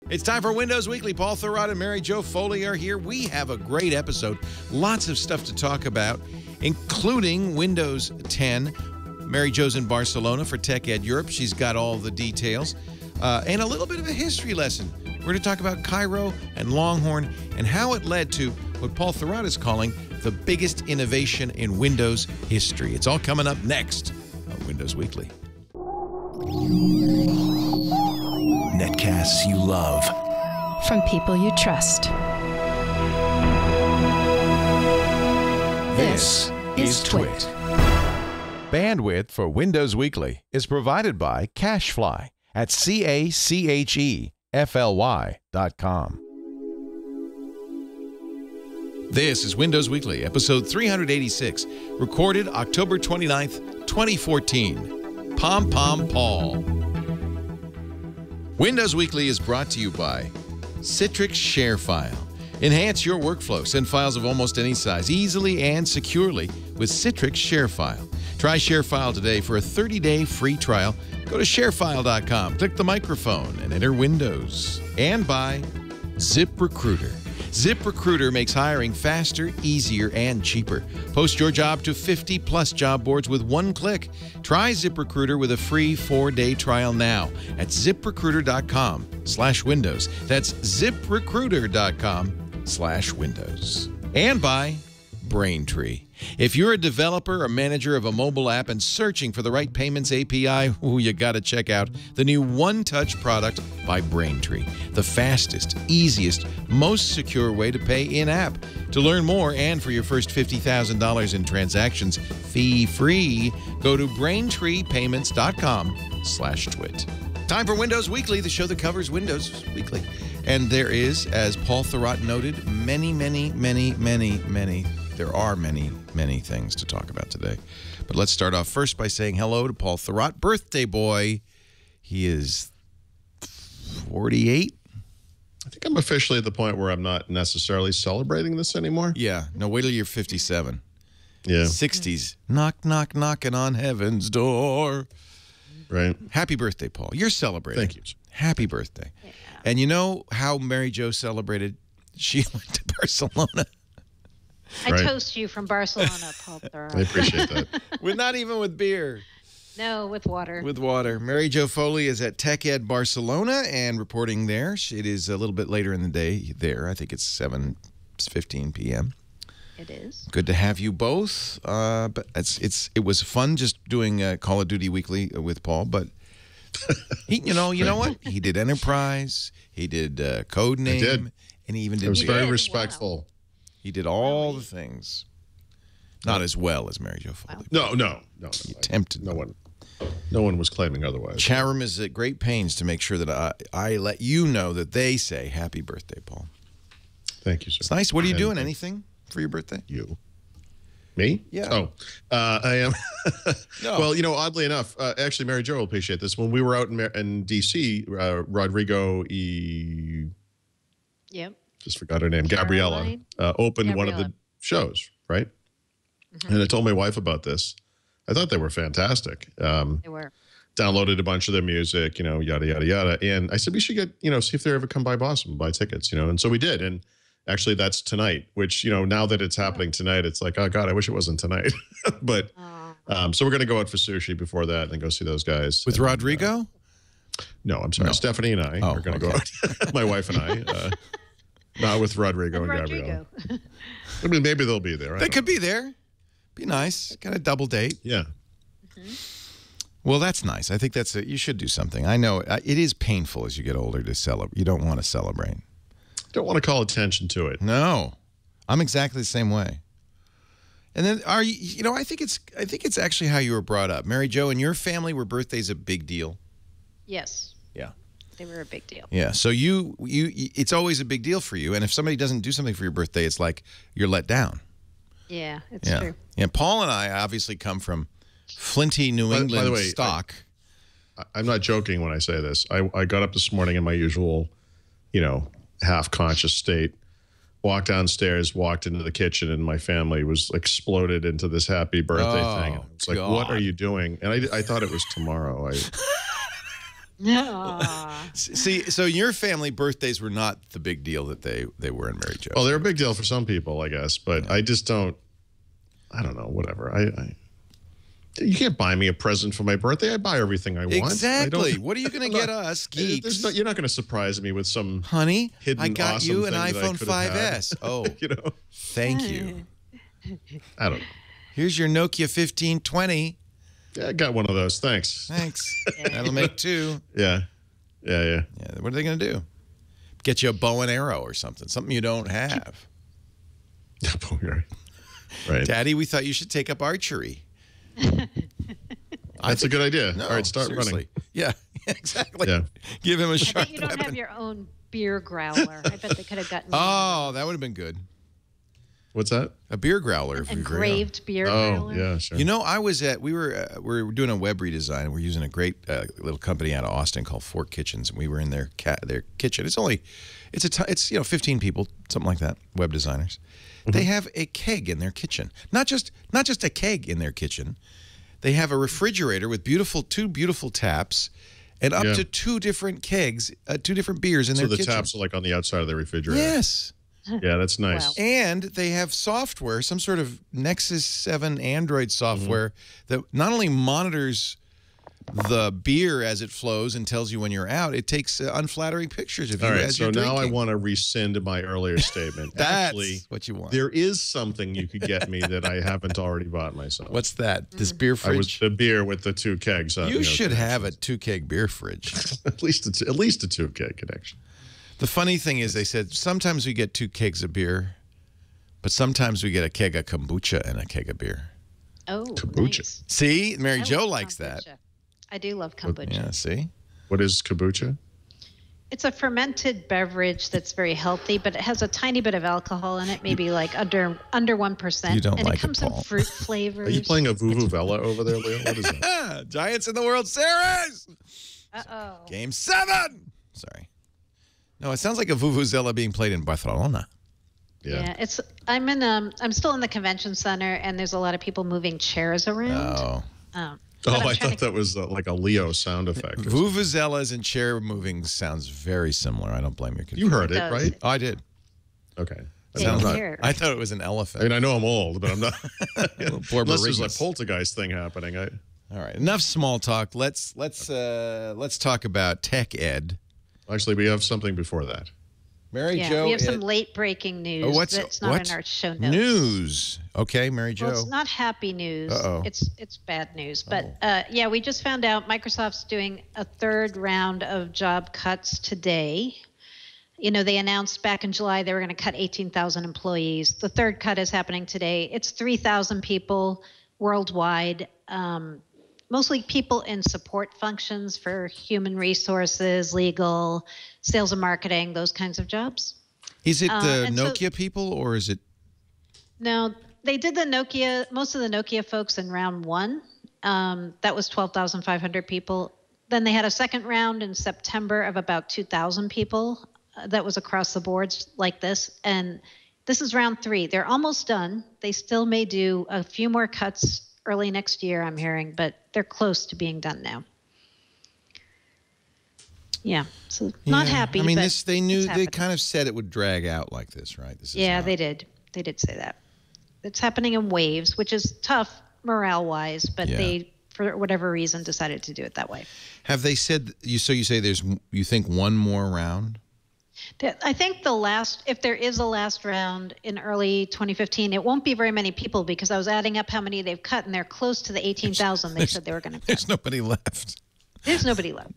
It's time for Windows Weekly. Paul Thurrott and Mary Jo Foley are here. We have a great episode. Lots of stuff to talk about, including Windows 10. Mary Jo's in Barcelona for Tech Ed Europe. She's got all the details. And a little bit of a history lesson. We're going to talk about Cairo and Longhorn and how it led to what Paul Thurrott is calling the biggest innovation in Windows history. It's all coming up next on Windows Weekly. Netcasts you love. From people you trust. This is Twit. Bandwidth for Windows Weekly is provided by CacheFly at CacheFly.com. This is Windows Weekly, episode 386, recorded October 29th, 2014. Pom Pom Paul. Windows Weekly is brought to you by Citrix ShareFile. Enhance your workflow. Send files of almost any size easily and securely with Citrix ShareFile. Try ShareFile today for a 30-day free trial. Go to sharefile.com, click the microphone, and enter Windows. And by ZipRecruiter. ZipRecruiter makes hiring faster, easier, and cheaper. Post your job to 50-plus job boards with one click. Try ZipRecruiter with a free 4-day trial now at ZipRecruiter.com/Windows. That's ZipRecruiter.com/Windows. And by Braintree. If you're a developer or manager of a mobile app and searching for the right payments API, you got to check out the new One-Touch product by Braintree. The fastest, easiest, most secure way to pay in-app. To learn more and for your first $50,000 in transactions fee-free, go to BraintreePayments.com/twit. Time for Windows Weekly, the show that covers Windows Weekly. And there is, as Paul Thurrott noted, there are many things to talk about today. But let's start off first by saying hello to Paul Thurrott, birthday boy. He is 48. I think I'm officially at the point where I'm not necessarily celebrating this anymore. Yeah. No, wait till you're 57. Yeah. 60s. Knock, knock, knocking on heaven's door. Right. Happy birthday, Paul. You're celebrating. Thank you. Happy birthday. Yeah. And you know how Mary Jo celebrated? She went to Barcelona. I toast you from Barcelona, Paul Thurrott. I appreciate that. Not even with beer. No, with water. With water. Mary Jo Foley is at Tech Ed Barcelona and reporting there. It is a little bit later in the day there. I think it's 7:15 p.m. It is. Good to have you both. But it was fun just doing Call of Duty Weekly with Paul. But you know what? He did Enterprise. He did Codename. He did. And he even did. It was beer. very respectful. Wow. He did all the things. Not as well as Mary Jo Foley. No. He attempted. No one was claiming otherwise. Chat room is at great pains to make sure that I let you know that they say happy birthday, Paul. Thank you, sir. It's nice. What are you doing? Anything for your birthday? You. Me? Yeah. Oh, I am. No. Well, oddly enough, actually, Mary Jo will appreciate this. When we were out in D.C., Rodrigo Yep. just forgot her name, Gabriella, opened one of the shows, right? Mm-hmm. And I told my wife about this. I thought they were fantastic. They were. Downloaded a bunch of their music, yada, yada, yada. And I said, we should get, see if they ever come by Boston, buy tickets, And so we did. And actually that's tonight, which, now that it's happening tonight, it's like, oh God, I wish it wasn't tonight. But so we're going to go out for sushi before that and then go see those guys. With Rodrigo? No, I'm sorry. No. Stephanie and I are going to go out. My wife and I. Not with Rodrigo and Gabrielle. I mean, maybe they'll be there. They could be there. Be nice. Got a double date. Yeah. Mm-hmm. Well, that's nice. I think you should do something. I know it is painful as you get older to celebrate. You don't want to celebrate. Don't want to call attention to it. No. I'm exactly the same way. And then I think it's actually how you were brought up. Mary Jo, in your family, were birthdays a big deal? Yes. Yeah. They were a big deal. Yeah. So it's always a big deal for you. And if somebody doesn't do something for your birthday, it's like you're let down. Yeah, it's true. Yeah. Paul and I obviously come from flinty New England by the way, stock. I'm not joking when I say this. I got up this morning in my usual, half-conscious state, walked downstairs, walked into the kitchen, and my family was exploded into this happy birthday thing. And it's like, what are you doing? And I thought it was tomorrow. Aw. See, so your family birthdays were not the big deal that they were in Mary Jo. Well, they're a big deal for some people, I guess, but I just don't. I don't know. Whatever. You can't buy me a present for my birthday. I buy everything I want. Exactly. What are you going to get us, geeks? You're not going to surprise me with some Honey, hidden I got awesome you an thing that I iPhone could have had. 5S. Oh, You know, thank you. I don't know. Here's your Nokia 1520. Yeah, I got one of those. Thanks. Thanks. That'll make two. Yeah. Yeah. What are they going to do? Get you a bow and arrow or something. Something you don't have. Right. Daddy, we thought you should take up archery. That's a good idea. No, all right, start seriously. running. Yeah, exactly. Yeah. Give him a I shot. bet you don't have your own beer growler. I bet they could have gotten Oh, that would have been good. What's that? A beer growler. an engraved beer Oh, growler. yeah, sure. You know, we were doing a web redesign. We're using a great little company out of Austin called Fort Kitchens, and we were in their kitchen. It's 15 people, something like that, web designers. They have a keg in their kitchen. Not just a keg in their kitchen. They have a refrigerator with two beautiful taps and up to two different kegs, two different beers in their kitchen. So the taps are like on the outside of the refrigerator. Yes. Yeah, that's nice. Wow. And they have software, some sort of Nexus 7 Android software that not only monitors the beer as it flows and tells you when you're out, it takes unflattering pictures of you All right, as so you're drinking. now I want to rescind my earlier statement. That's Actually, what you want. there is something you could get me that I haven't already bought myself. What's that? This beer I was fridge? the beer with the two kegs. You should have a 2-keg beer fridge. at least a 2-keg connection. The funny thing is, they said sometimes we get 2 kegs of beer, but sometimes we get a keg of kombucha and a keg of beer. Oh, Kombucha. nice. See, Mary I Jo love likes that. kombucha. I do love kombucha. Yeah, see? What is kombucha? It's a fermented beverage that's very healthy, but it has a tiny bit of alcohol in it, maybe like under 1%. You don't and like it comes it, in Paul. fruit flavors. Are you playing a vuvuzela over there, Leo? What is that? Giants in the World Series! Uh-oh. Game 7! Sorry. No, it sounds like a vuvuzela being played in Barcelona. Yeah, I'm still in the convention center, and there's a lot of people moving chairs around. Oh. But I'm I trying thought that was like a Leo sound effect. Vuvuzelas and chair moving sounds very similar. I don't blame you. You heard it, It does. right? Oh, I did. Okay. Same Sounds here. I thought it was an I elephant. mean, I know I'm old, but I'm not. Poor Unless there's a Borregas. poltergeist thing happening. All right, enough small talk. Let's talk about tech ed. Actually, we have something before that. Mary Yeah, Jo. we have some late breaking news that's not in our show notes. News. Okay, Mary Jo. Well, it's not happy news. Uh-oh. It's bad news. But yeah, we just found out Microsoft's doing a third round of job cuts today. You know, they announced back in July they were going to cut 18,000 employees. The third cut is happening today. It's 3,000 people worldwide, mostly people in support functions for human resources, legal, sales and marketing, those kinds of jobs. Is it the and so- Nokia people or is it? No, they did most of the Nokia folks in round one. That was 12,500 people. Then they had a second round in September of about 2,000 people. That was across the boards like this. And this is round 3. They're almost done. They still may do a few more cuts early next year, I'm hearing, but they're close to being done now. Yeah, so not happy. I mean, but they knew it's they happening. kind of said it would drag out like this, right? This is Yeah, not- they did. They did say that. It's happening in waves, which is tough morale-wise, but Yeah. they, for whatever reason, decided to do it that way. Have they said you? So you say you think one more round? I think if there is a last round in early 2015, it won't be very many people because I was adding up how many they've cut, and they're close to the 18,000 they said they were going to cut. There's nobody left. There's nobody left.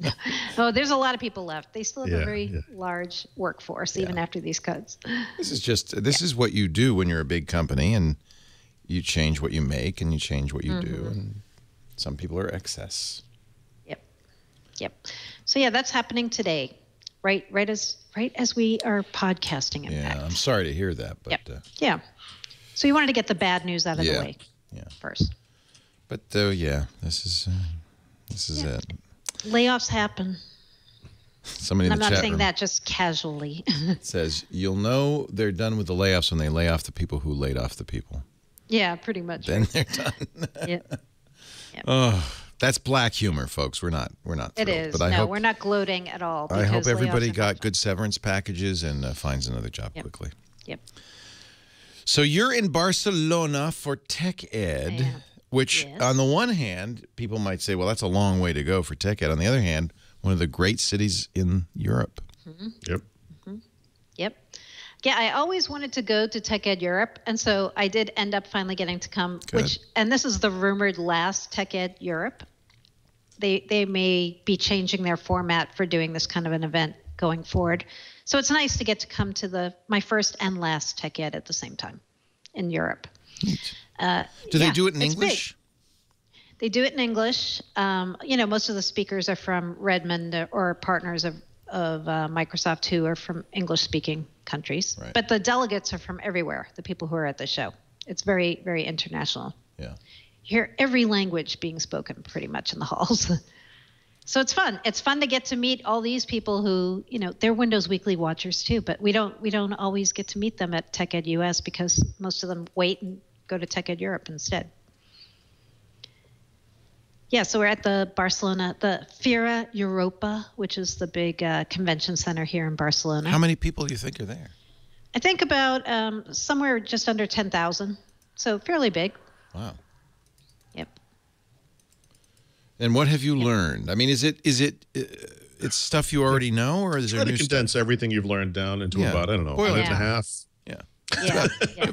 Oh, there's a lot of people left. They still have a Yeah, very yeah. large workforce, even after these cuts. This is what you do when you're a big company, and you change what you make and you change what you do, and some people are excess. Yep. So yeah, that's happening today, right as we are podcasting. In Yeah, fact. I'm sorry to hear that, but Yeah. So you wanted to get the bad news out of the way first. But yeah, this is it. Layoffs happen. Somebody in I'm the not chat saying room that just casually. says you'll know they're done with the layoffs when they lay off the people who laid off the people. Yeah, pretty much. Then they're done. Yep. Oh, That's black humor, folks. We're not It thrilled. is. But No, we're not gloating at all. I hope because everybody layoffs are got happening. good severance packages and finds another job quickly. Yep. So you're in Barcelona for Tech Ed, which on the one hand, people might say, well, that's a long way to go for Tech Ed. On the other hand, one of the great cities in Europe. Mm-hmm. Yep. Mm-hmm. Yep. Yeah, I always wanted to go to Tech Ed Europe, and so I did end up finally getting to come, and this is the rumored last Tech Ed Europe. They may be changing their format for doing this kind of an event going forward. So it's nice to get to come to my first and last Tech Ed at the same time in Europe. Do they do it in English? Big. They do it in English. Most of the speakers are from Redmond or partners of Microsoft who are from English-speaking countries. Right. But the delegates are from everywhere, the people who are at the show. It's very, very international. Yeah. You hear every language being spoken pretty much in the halls. So it's fun. It's fun to get to meet all these people who, they're Windows Weekly watchers too, but we don't always get to meet them at Tech Ed US because most of them wait and go to Tech Ed Europe instead. Yeah, so we're at the Fira Europa, which is the big convention center here in Barcelona. How many people do you think are there? I think about somewhere just under 10,000, so fairly big. Wow. Yep. And what have you learned? I mean, is it it's stuff you already know, or is there new condense everything you've learned down into about, I don't know, a minute and a half? Yeah.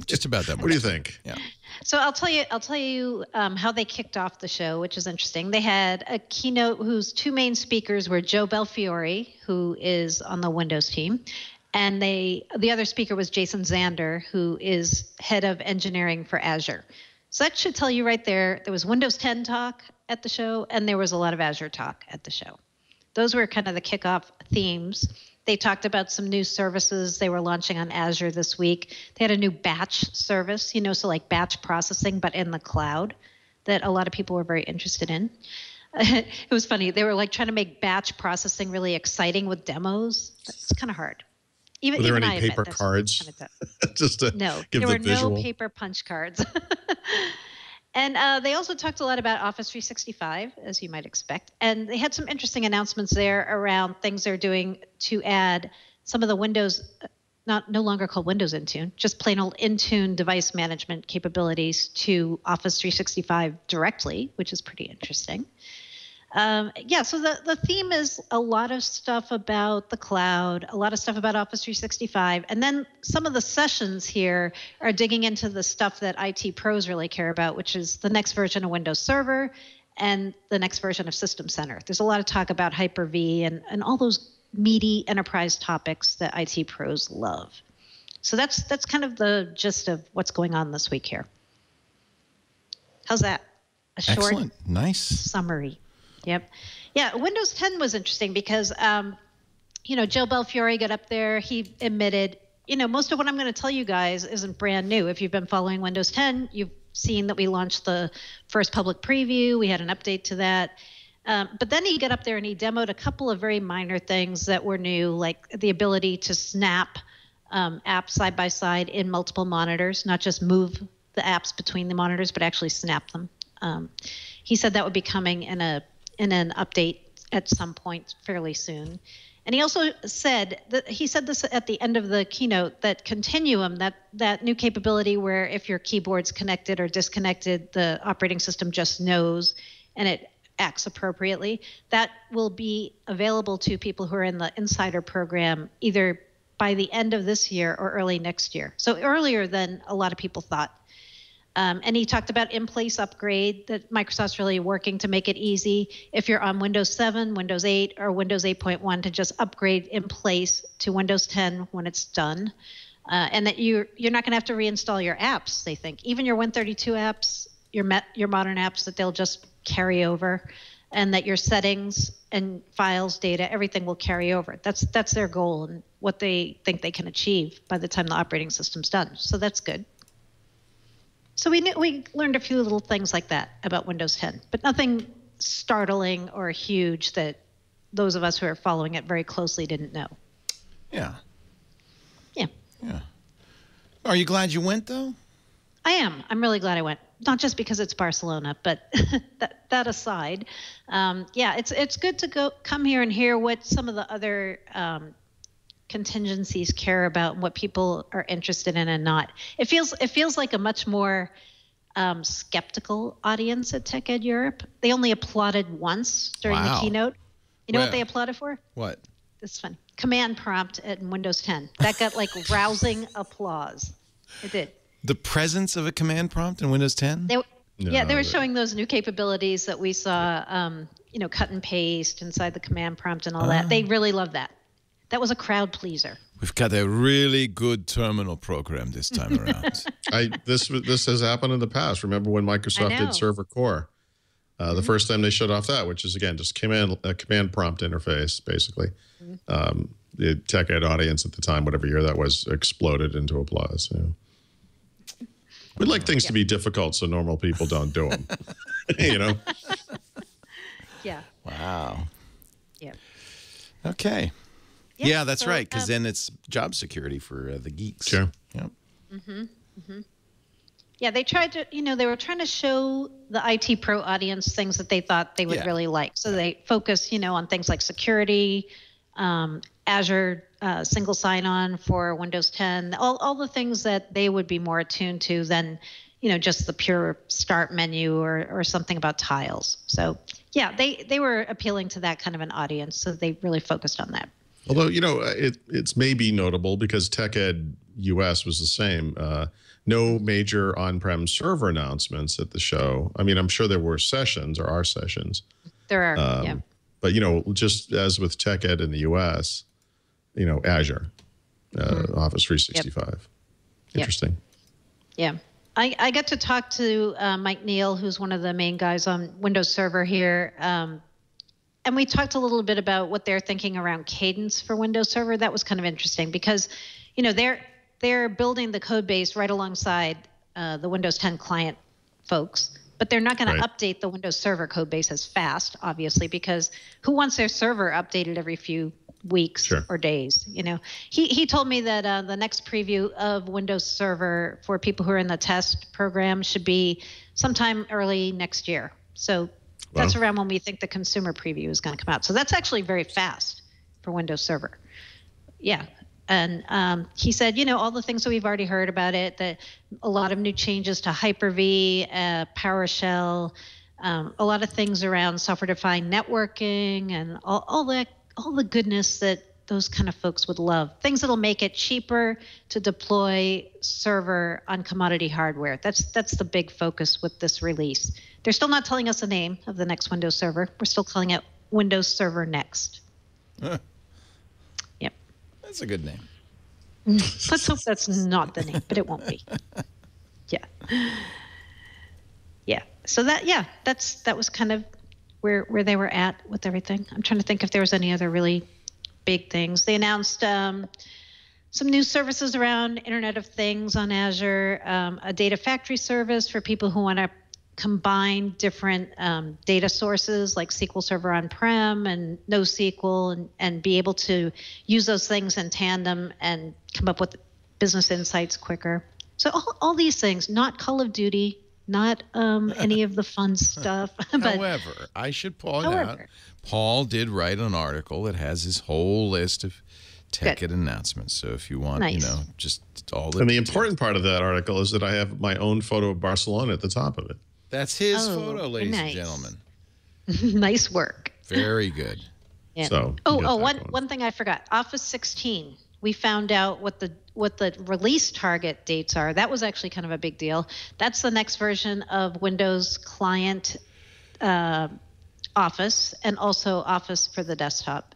Just about that much. What do you think? Yeah. So I'll tell you how they kicked off the show, which is interesting. They had a keynote whose two main speakers were Joe Belfiore, who is on the Windows team, and the other speaker was Jason Zander, who is head of engineering for Azure. So that should tell you right there, there was Windows 10 talk at the show, and there was a lot of Azure talk at the show. Those were kind of the kickoff themes. They talked about some new services they were launching on Azure this week. They had a new batch service, so like batch processing, but in the cloud, that a lot of people were very interested in. It was funny. They were like trying to make batch processing really exciting with demos. That's kind of hard. Were there any paper cards? Kind of Just to give there the were visual. no paper punch cards. And they also talked a lot about Office 365, as you might expect. And they had some interesting announcements there around things they're doing to add some of the Windows, no longer called Windows Intune, just plain old Intune device management capabilities to Office 365 directly, which is pretty interesting. So the theme is a lot of stuff about the cloud, a lot of stuff about Office 365, and then some of the sessions here are digging into the stuff that IT pros really care about, which is the next version of Windows Server and the next version of System Center. There's a lot of talk about Hyper-V and all those meaty enterprise topics that IT pros love. So that's kind of the gist of what's going on this week here. How's that? A short, excellent, nice summary. Yep. Yeah, Windows 10 was interesting because, Joe Belfiore got up there. He admitted, most of what I'm going to tell you guys isn't brand new. If you've been following Windows 10, you've seen that we launched the first public preview. We had an update to that. But then he got up there and he demoed a couple of very minor things that were new, like the ability to snap apps side by side in multiple monitors, not just move the apps between the monitors, but actually snap them. He said that would be coming in an update at some point fairly soon. And he also said this at the end of the keynote, that Continuum, that new capability where if your keyboard's connected or disconnected, the operating system just knows and it acts appropriately. That will be available to people who are in the Insider program either by the end of this year or early next year. So earlier than a lot of people thought. And he talked about in-place upgrade, that Microsoft's really working to make it easy if you're on Windows 7, Windows 8, or Windows 8.1 to just upgrade in place to Windows 10 when it's done. And that you're not going to have to reinstall your apps, they think. Even your Win32 apps, your modern apps, that they'll just carry over. And that your settings and files, data, everything will carry over. That's their goal and what they think they can achieve by the time the operating system's done. So that's good. So we learned a few little things like that about Windows 10, but nothing startling or huge that those of us who are following it very closely didn't know. Yeah. Yeah. Yeah. Are you glad you went, though? I am. I'm really glad I went. not just because it's Barcelona, but that aside, it's good to come here and hear what some of the other contingencies care about and what people are interested in and not. It feels like a much more skeptical audience at TechEd Europe. They only applauded once during the keynote. You know what they applauded for? What? This is funny. Command prompt in Windows 10. That got like rousing applause. It did. The presence of a command prompt in Windows 10? They were showing those new capabilities that we saw, cut and paste inside the command prompt and all that. They really loved that. That was a crowd pleaser. We've got a really good terminal program this time around. This has happened in the past. Remember when Microsoft did Server Core? The first time they shut off that, which is, again, just a command prompt interface, basically. The TechEd audience at the time, whatever year that was, exploded into applause. Yeah. We'd like things to be difficult so normal people don't do them. Yeah. Wow. Yeah. Okay. Yeah, that's right, because then it's job security for the geeks. Sure. Yep. Yeah, they tried to, they were trying to show the IT pro audience things that they thought they would really like. So they focus, on things like security, Azure single sign-on for Windows 10, all the things that they would be more attuned to than, just the pure start menu or something about tiles. So, yeah, they were appealing to that kind of an audience, so they really focused on that. Although, it's maybe notable because TechEd US was the same. No major on-prem server announcements at the show. I mean, I'm sure there were sessions or are sessions. There are, yeah. But, just as with TechEd in the US, Azure, Office 365. Yep. Interesting. Yeah. I got to talk to Mike Neal, who's one of the main guys on Windows Server here. And we talked a little bit about what they're thinking around cadence for Windows Server. That was kind of interesting because, they're building the code base right alongside the Windows 10 client folks, but they're not going to update the Windows Server code base as fast, obviously, because who wants their server updated every few weeks or days? He told me that the next preview of Windows Server for people who are in the test program should be sometime early next year. So that's around when we think the consumer preview is going to come out. So that's actually very fast for Windows Server. Yeah. And he said, all the things that we've already heard about it, that a lot of new changes to Hyper-V, PowerShell, a lot of things around software-defined networking and all the goodness that those kind of folks would love. Things that'll make it cheaper to deploy server on commodity hardware. That's the big focus with this release. They're still not telling us the name of the next Windows Server. We're still calling it Windows Server Next. Huh. Yep. That's a good name. Let's hope that's not the name, but it won't be. Yeah. Yeah. So that was kind of where they were at with everything. I'm trying to think if there was any other really big things. They announced some new services around Internet of Things on Azure, a data factory service for people who want to combine different data sources like SQL Server on-prem and NoSQL and be able to use those things in tandem and come up with business insights quicker. So all these things, not Call of Duty, not any of the fun stuff. But however, I should point out, Paul did write an article that has his whole list of TechEd announcements. So if you want, just all the... And the important part of that article is that I have my own photo of Barcelona at the top of it. That's his photo, ladies and gentlemen. Nice work. Very good. Yeah. So one thing I forgot. Office 16. We found out what the release target dates are. That was actually kind of a big deal. That's the next version of Windows Client Office and also Office for the desktop.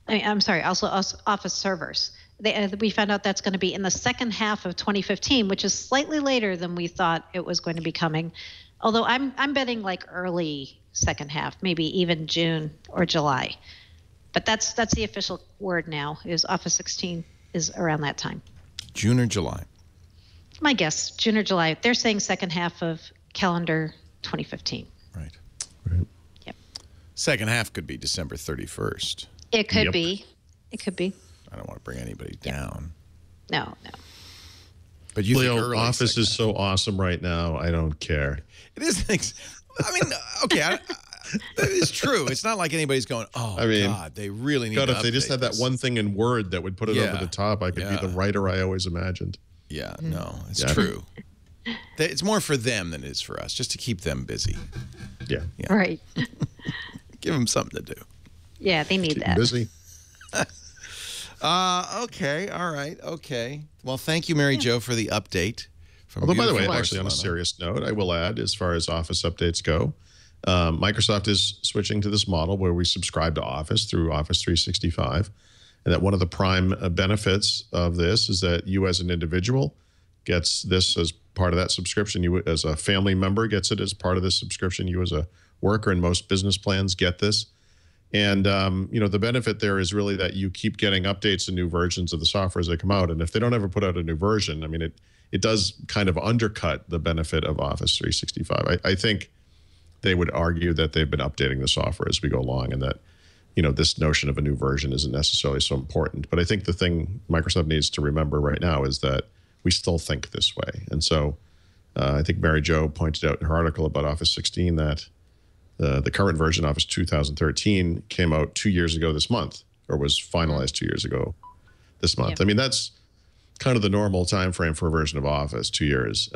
Also Office servers. We found out that's going to be in the second half of 2015, which is slightly later than we thought it was going to be coming. Although I'm betting like early second half, maybe even June or July. But that's the official word now, is Office 16 is around that time. June or July? My guess, June or July. They're saying second half of calendar 2015. Right. Yep. Second half could be December 31st. It could be. It could be. I don't want to bring anybody down. No. But you think Leo, early Office second is so awesome right now. I don't care. It is. I mean, okay, that is true. It's not like anybody's going, oh, I mean, God, they really need to if they just had that one thing in Word that would put it over the top, I could be the writer I always imagined. Yeah, no, it's true. It's more for them than it is for us, just to keep them busy. Yeah. Right. Give them something to do. Yeah, they need that. Busy. Okay, all right, okay. Well, thank you, Mary Jo, for the update. Although, by the way, actually, on a serious note, I will add, as far as Office updates go, Microsoft is switching to this model where we subscribe to Office through Office 365. And that one of the prime benefits of this is that you as an individual gets this as part of that subscription. You as a family member gets it as part of this subscription. You as a worker in most business plans get this. And, you know, the benefit there is really that you keep getting updates and new versions of the software as they come out. And if they don't ever put out a new version, I mean, it does kind of undercut the benefit of Office 365. I think they would argue that they've been updating the software as we go along and that, you know, this notion of a new version isn't necessarily so important. But I think the thing Microsoft needs to remember right now is that we still think this way. And so I think Mary Jo pointed out in her article about Office 16 that the current version, Office 2013, came out 2 years ago this month, or was finalized 2 years ago this month. I mean, that's kind of the normal time frame for a version of Office, 2 years.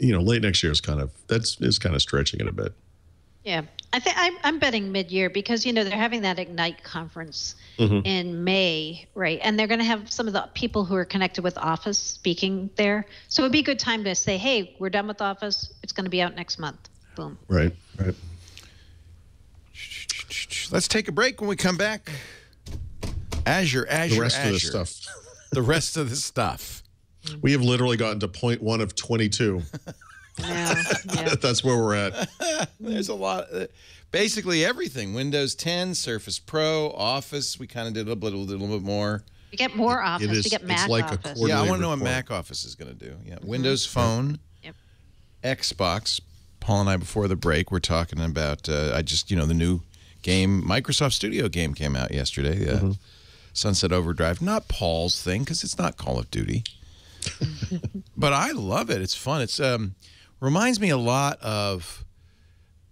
You know, late next year is kind of stretching it a bit. Yeah, I think I'm betting mid-year because, you know, they're having that Ignite conference in May, right? And they're going to have some of the people who are connected with Office speaking there. So it'd be a good time to say, hey, we're done with Office. It's going to be out next month. Boom. Right. Let's take a break. When we come back, Azure. The rest of the stuff. The rest of the stuff. We have literally gotten to point 1 of 22. Yeah. That's where we're at. There's a lot. Basically everything. Windows 10, Surface Pro, Office. We kind of did a little bit more. You get more Office. You get Mac like Office. Yeah, I want to know what Mac Office is going to do. Yeah, Windows Phone, Xbox. Paul and I, before the break, we're talking about, the new game, Microsoft Studio game came out yesterday, Sunset Overdrive. Not Paul's thing, because it's not Call of Duty. But I love it. It's fun. It's reminds me a lot of,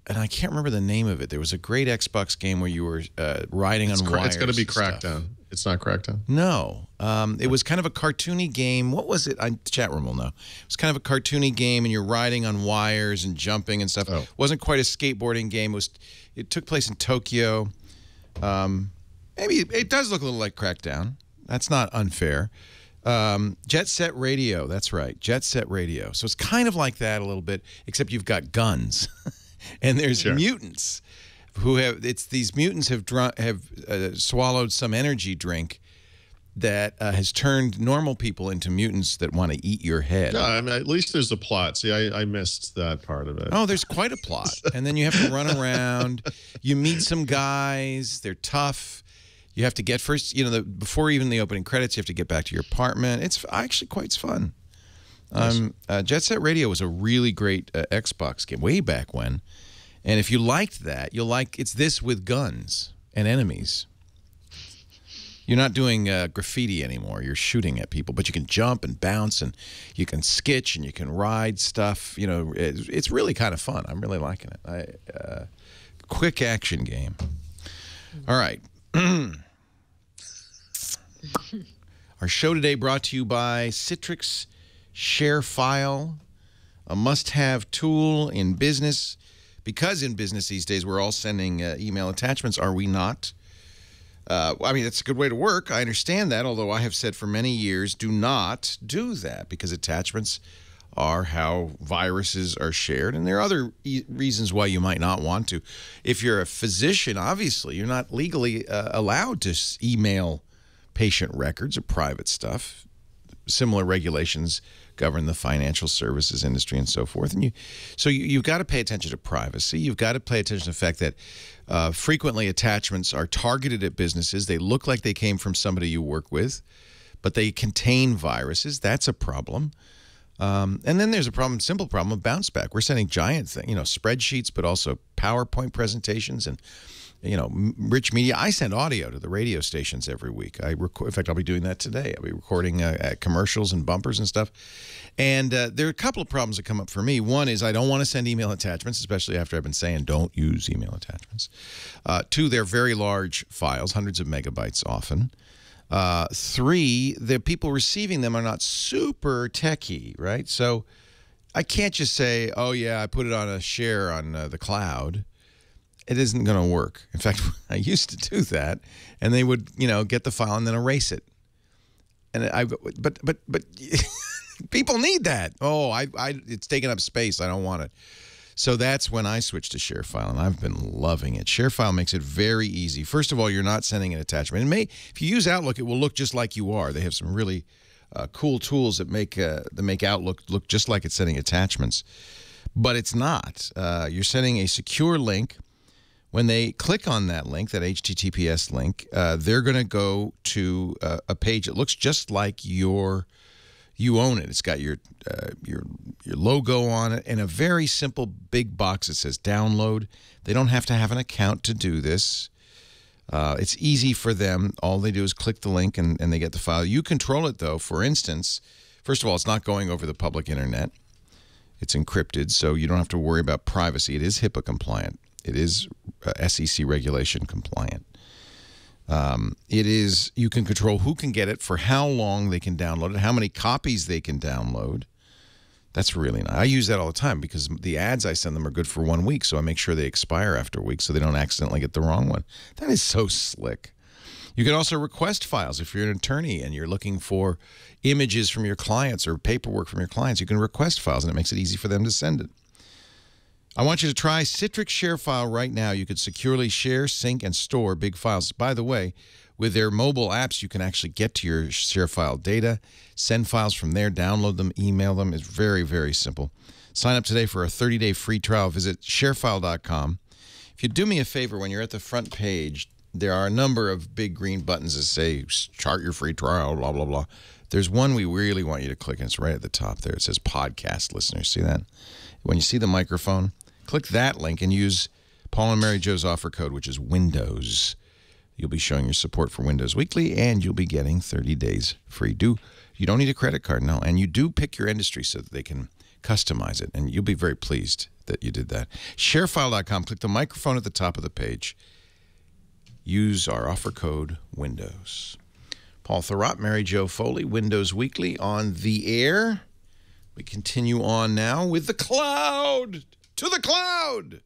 and I can't remember the name of it. There was a great Xbox game where you were riding on wires. It's going to be Crackdown. It's not Crackdown? No. It was kind of a cartoony game. What was it? The chat room will know. It was kind of a cartoony game, and you're riding on wires and jumping and stuff. It wasn't quite a skateboarding game. It took place in Tokyo. Maybe it does look a little like Crackdown. That's not unfair. Jet Set Radio. That's right. Jet Set Radio. So it's kind of like that a little bit, except you've got guns. And there's mutants who have, these mutants have swallowed some energy drink that has turned normal people into mutants that want to eat your head. Yeah, I mean, at least there's a plot. See, I missed that part of it. Oh, there's quite a plot. And then you have to run around. You meet some guys. They're tough. You have to get first, before even the opening credits, you have to get back to your apartment. It's actually quite fun. Nice. Jet Set Radio was a really great Xbox game way back when. And if you liked that, you'll like it's this with guns and enemies. You're not doing graffiti anymore. You're shooting at people, but you can jump and bounce, and you can skitch, and you can ride stuff. It's really kind of fun. I'm really liking it. Quick action game. All right. Our show today brought to you by Citrix ShareFile, a must-have tool in business, because in business these days we're all sending email attachments, are we not? I mean, that's a good way to work. I understand that, although I have said for many years, do not do that, because attachments are how viruses are shared, and there are other reasons why you might not want to. If you're a physician, obviously, you're not legally allowed to email patient records or private stuff. Similar regulations govern the financial services industry and so forth. And you've got to pay attention to privacy. You've got to pay attention to the fact that frequently attachments are targeted at businesses. They look like they came from somebody you work with, but they contain viruses. That's a problem. And then there's a simple problem of bounce back. We're sending giant spreadsheets, but also PowerPoint presentations rich media. I send audio to the radio stations every week. In fact, I'll be doing that today. I'll be recording commercials and bumpers and stuff. And there are a couple of problems that come up for me. One is I don't want to send email attachments, especially after I've been saying don't use email attachments. Two, they're very large files, hundreds of megabytes often. Three, the people receiving them are not super techy, right? So I can't just say, oh, yeah, I put it on a share on the cloud. It isn't going to work. In fact, I used to do that, and they would, get the file and then erase it. And but people need that. Oh, it's taking up space. I don't want it. So that's when I switched to ShareFile, and I've been loving it. ShareFile makes it very easy. First of all, you're not sending an attachment. If you use Outlook, it will look just like you are. They have some really cool tools that make Outlook look just like it's sending attachments, but it's not. You're sending a secure link. When they click on that link, that HTTPS link, they're going to go to a page that looks just like you own it. It's got your logo on it and a very simple big box that says download. They don't have to have an account to do this. It's easy for them. All they do is click the link and they get the file. You control it, though. For instance, first of all, it's not going over the public internet. It's encrypted, so you don't have to worry about privacy. It is HIPAA compliant. It is SEC regulation compliant. You can control who can get it, for how long they can download it, how many copies they can download. That's really nice. I use that all the time because the ads I send them are good for 1 week, so I make sure they expire after a week so they don't accidentally get the wrong one. That is so slick. You can also request files. If you're an attorney and you're looking for images from your clients or paperwork from your clients, you can request files, and it makes it easy for them to send it. I want you to try Citrix ShareFile right now. You could securely share, sync, and store big files. By the way, with their mobile apps, you can actually get to your ShareFile data, send files from there, download them, email them. It's very, very simple. Sign up today for a 30-day free trial. Visit sharefile.com. If you do me a favor, when you're at the front page, there are a number of big green buttons that say, start your free trial, blah, blah, blah. There's one we really want you to click, and it's right at the top there. It says podcast listeners. See that? When you see the microphone, click that link and use Paul and Mary Jo's offer code, which is Windows. You'll be showing your support for Windows Weekly, and you'll be getting 30 days free. You don't need a credit card, no. And you do pick your industry so that they can customize it, and you'll be very pleased that you did that. Sharefile.com. Click the microphone at the top of the page. Use our offer code Windows. Paul Thurrott, Mary Jo Foley, Windows Weekly on the air. We continue on now with the cloud. To the cloud.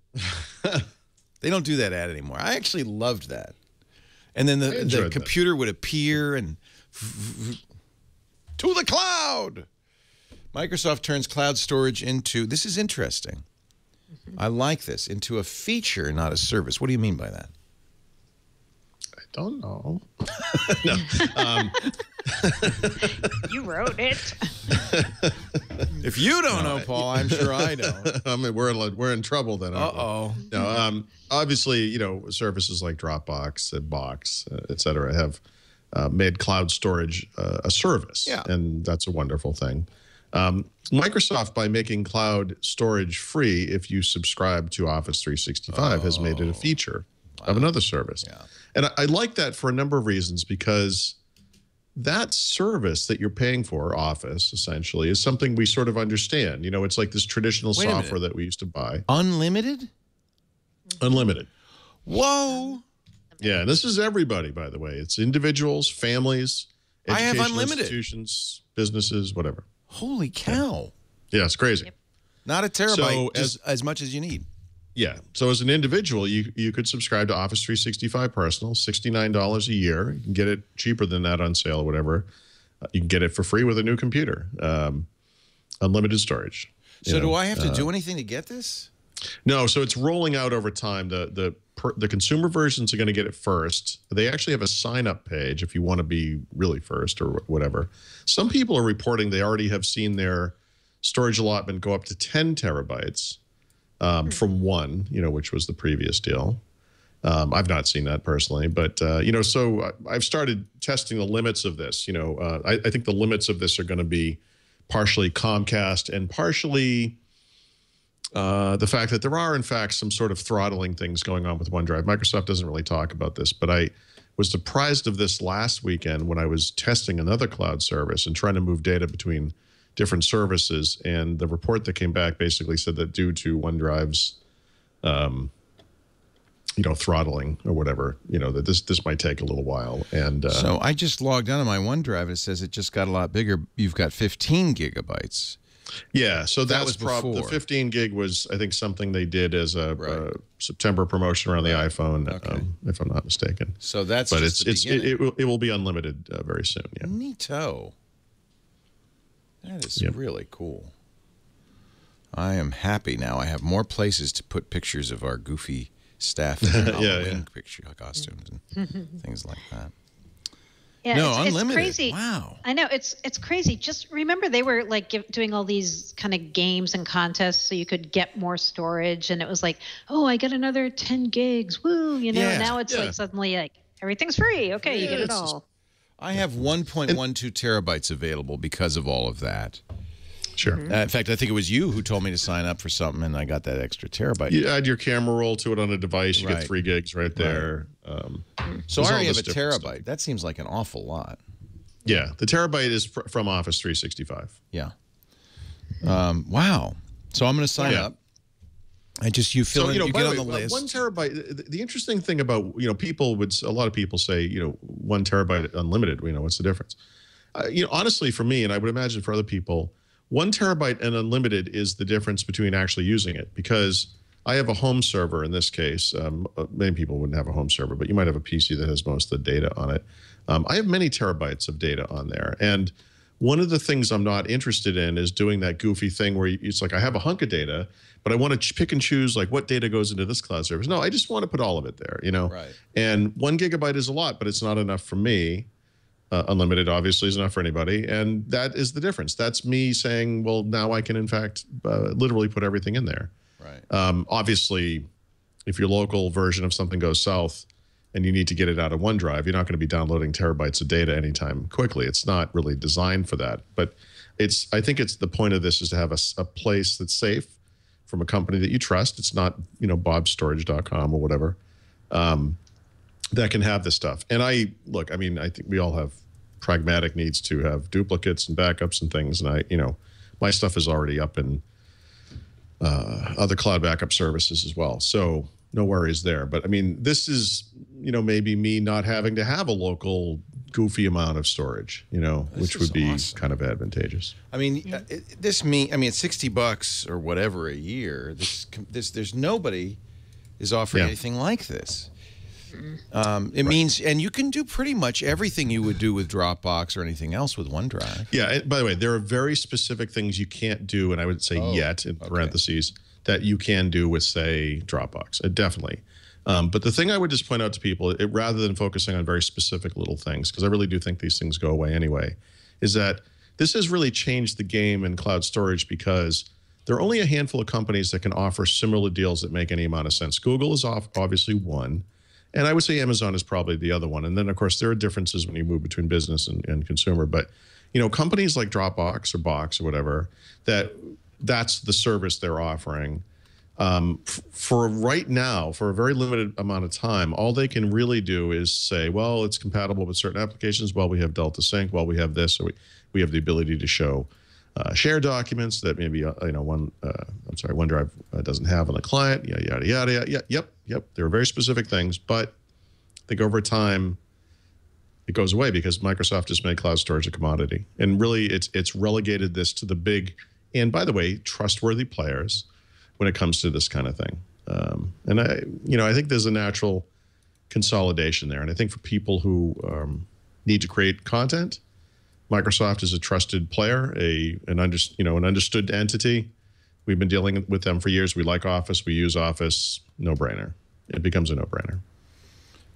They don't do that ad anymore. I actually loved that. And then the computer would appear and to the cloud. Microsoft turns cloud storage into, this is interesting. I like this, into a feature, not a service. What do you mean by that? I don't know. No. You wrote it. If you don't know, Paul, I'm sure I don't. I mean, we're in trouble then. Uh-oh. No, obviously, services like Dropbox and Box, et cetera, have made cloud storage a service. Yeah. And that's a wonderful thing. Microsoft, by making cloud storage free, if you subscribe to Office 365, has made it a feature of another service. Yeah. And I like that for a number of reasons, because that service that you're paying for, Office, essentially, is something we sort of understand. It's like this traditional software that we used to buy. Unlimited? Unlimited. Whoa. Yeah, and this is everybody, by the way. It's individuals, families, I have educational unlimited. Institutions, businesses, whatever. Holy cow. Yeah, it's crazy. Yep. Not a terabyte, So as much as you need. Yeah. So as an individual, you could subscribe to Office 365 Personal, $69 a year. You can get it cheaper than that on sale or whatever. You can get it for free with a new computer. Unlimited storage. So do I have to do anything to get this? No. So it's rolling out over time. The consumer versions are going to get it first. They actually have a sign-up page if you want to be really first or whatever. Some people are reporting they already have seen their storage allotment go up to 10 terabytes. From one, which was the previous deal. I've not seen that personally, but, so I've started testing the limits of this. I think the limits of this are going to be partially Comcast and partially the fact that there are, in fact, some sort of throttling things going on with OneDrive. Microsoft doesn't really talk about this, but I was surprised of this last weekend when I was testing another cloud service and trying to move data between different services. And the report that came back basically said that due to OneDrive's, throttling or whatever, that this might take a little while. And so I just logged on to my OneDrive. It says it just got a lot bigger. You've got 15 gigabytes. Yeah, so that was before. The 15 gig was, I think, something they did as a September promotion around the iPhone, if I'm not mistaken. So that's but just it will be unlimited very soon. Yeah. Neato. That is really cool. I am happy now. I have more places to put pictures of our goofy staff and Halloween picture costumes and things like that. Yeah, no, it's unlimited. Crazy. Wow. I know, it's crazy. Just remember they were like doing all these kind of games and contests so you could get more storage. And it was like, oh, I get another 10 gigs. Woo. Now it's like suddenly like everything's free. Okay, you get it all. I have 1.12 terabytes available because of all of that. Sure. In fact, I think it was you who told me to sign up for something, and I got that extra terabyte. You add your camera roll to it on a device, you get 3 gigs right there. So I already have a terabyte. That seems like an awful lot. Yeah, the terabyte is from Office 365. Yeah. Wow. So I'm going to sign up. And just you get on the list. 1 terabyte. The interesting thing about a lot of people say 1 terabyte unlimited. What's the difference? Honestly, for me, and I would imagine for other people, 1 terabyte and unlimited is the difference between actually using it, because I have a home server in this case. Many people wouldn't have a home server, but you might have a PC that has most of the data on it. I have many terabytes of data on there. And one of the things I'm not interested in is doing that goofy thing where it's like I have a hunk of data, but I want to pick and choose like what data goes into this cloud service. No, I just want to put all of it there, Right. And 1 gigabyte is a lot, but it's not enough for me. Unlimited obviously is not for anybody, and that is the difference. That's me saying, well, now I can in fact literally put everything in there. Right. Obviously, if your local version of something goes south and you need to get it out of OneDrive, you're not going to be downloading terabytes of data anytime quickly. It's not really designed for that. But I think it's the point of this is to have a place that's safe from a company that you trust. It's not bobstorage.com or whatever. That can have this stuff. And I think we all have pragmatic needs to have duplicates and backups and things. And my stuff is already up in other cloud backup services as well. So no worries there. But I mean, this is, maybe me not having to have a local goofy amount of storage, which would be kind of advantageous. I mean, it's $60 or whatever a year. There's nobody is offering anything like this. It means, and you can do pretty much everything you would do with Dropbox or anything else with OneDrive. Yeah. And by the way, there are very specific things you can't do, and I would say in parentheses, that you can do with, say, Dropbox. Definitely. But the thing I would just point out to people, rather than focusing on very specific little things, because I really do think these things go away anyway, is that this has really changed the game in cloud storage, because there are only a handful of companies that can offer similar deals that make any amount of sense. Google is obviously one. And I would say Amazon is probably the other one. And then, of course, there are differences when you move between business and consumer. But, companies like Dropbox or Box or whatever, that's the service they're offering. For right now, for a very limited amount of time, all they can really do is say, well, it's compatible with certain applications. Well, we have Delta Sync. Well, we have this. Or we have the ability to show share documents that maybe OneDrive doesn't have on the client. Yada yada yada. Yep. There are very specific things, but I think over time it goes away because Microsoft just made cloud storage a commodity, and really it's relegated this to the big, and by the way, trustworthy players when it comes to this kind of thing. And I think there's a natural consolidation there, and I think for people who need to create content, Microsoft is a trusted player, an understood entity. We've been dealing with them for years. We like Office. We use Office. No-brainer. It becomes a no-brainer.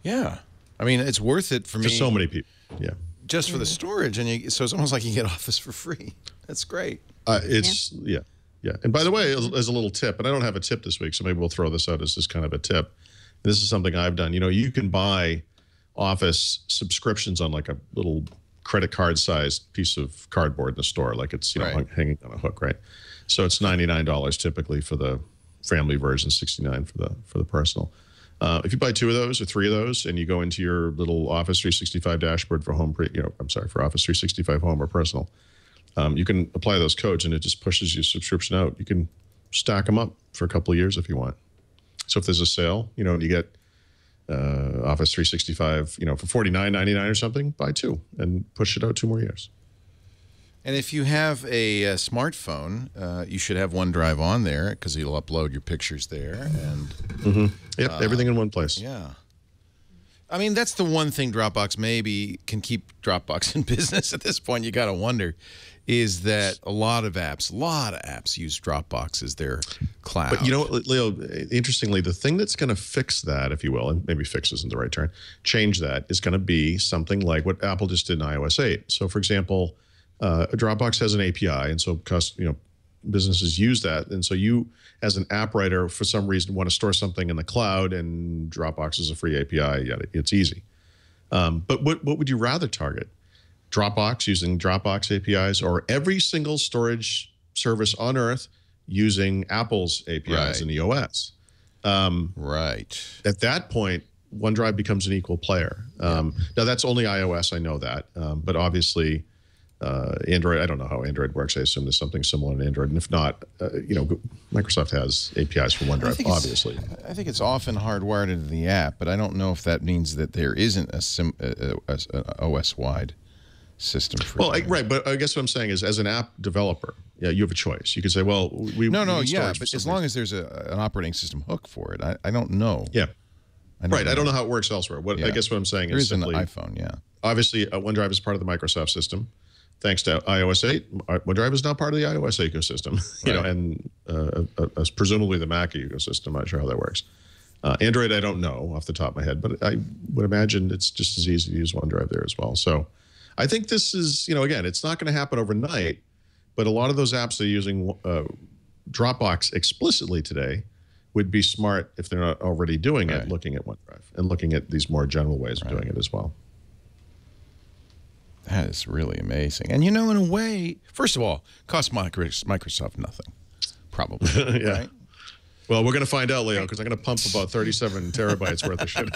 Yeah. I mean, it's worth it for me. For so many people. Yeah. Just for the storage, and so it's almost like you get Office for free. That's great. Yeah. And by the way, as a little tip, and I don't have a tip this week, so maybe we'll throw this out as just kind of a tip. This is something I've done. You can buy Office subscriptions on like a little credit card sized piece of cardboard in the store, like it's Right. hanging on a hook, right? So it's $99 typically for the family version, $69 for the personal. If you buy 2 of those or 3 of those, and you go into your little Office 365 dashboard for home, for Office 365 Home or Personal, you can apply those codes, and it just pushes your subscription out. You can stack them up for a couple of years if you want. So if there's a sale, and you get Office 365, for $49.99 or something, buy 2 and push it out 2 more years. And if you have a smartphone, you should have OneDrive on there because you'll upload your pictures there. And Yep, everything in one place. yeah. I mean, that's the one thing Dropbox maybe can keep Dropbox in business at this point. You got to wonder, is that a lot of apps use Dropbox as their cloud. But you know what, Leo, interestingly, the thing that's going to fix that, if you will, and maybe fix isn't the right term, change that is going to be something like what Apple just did in iOS 8. So, for example, Dropbox has an API, and so businesses use that. And so you, as an app writer, for some reason, want to store something in the cloud, and Dropbox is a free API. It's easy. But what would you rather target? Dropbox using Dropbox APIs, or every single storage service on Earth using Apple's APIs Right. in the OS? Right. At that point, OneDrive becomes an equal player. Now, that's only iOS, I know that. But obviously, Android, I don't know how Android works. I assume there's something similar in Android. And if not, Microsoft has APIs for OneDrive, obviously. I think it's often hardwired into the app, but I don't know if that means that there isn't an OS-wide system for it. Right, but I guess what I'm saying is, as an app developer, you have a choice. You could say, well, we No, need storage but for as some long reason. as there's an operating system hook for it, I don't know. Yeah. I don't know how it works elsewhere. I guess what I'm saying there is is an simply, iPhone, obviously, OneDrive is part of the Microsoft system. Thanks to iOS 8, OneDrive is now part of the iOS ecosystem, and presumably the Mac ecosystem. I'm not sure how that works. Android, I don't know off the top of my head, but I would imagine it's just as easy to use OneDrive there as well. So I think this is, again, it's not going to happen overnight, but a lot of those apps that are using Dropbox explicitly today would be smart, if they're not already doing it, looking at OneDrive and looking at these more general ways of doing it as well. That is really amazing. And, in a way, first of all, cost Microsoft nothing, probably. Yeah. Right? Well, we're going to find out, Leo, because I'm going to pump about 37 terabytes worth of shit.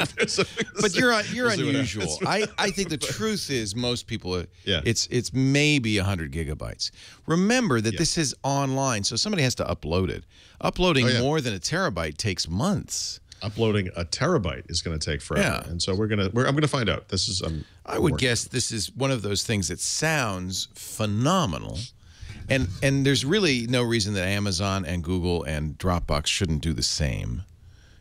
But you're unusual. I think the truth is most people, it's maybe 100 gigabytes. Remember that this is online, so somebody has to upload it. Uploading more than a terabyte takes months. Uploading a terabyte is going to take forever, and so I'm going to find out. This is I would guess this is one of those things that sounds phenomenal, and there's really no reason that Amazon and Google and Dropbox shouldn't do the same,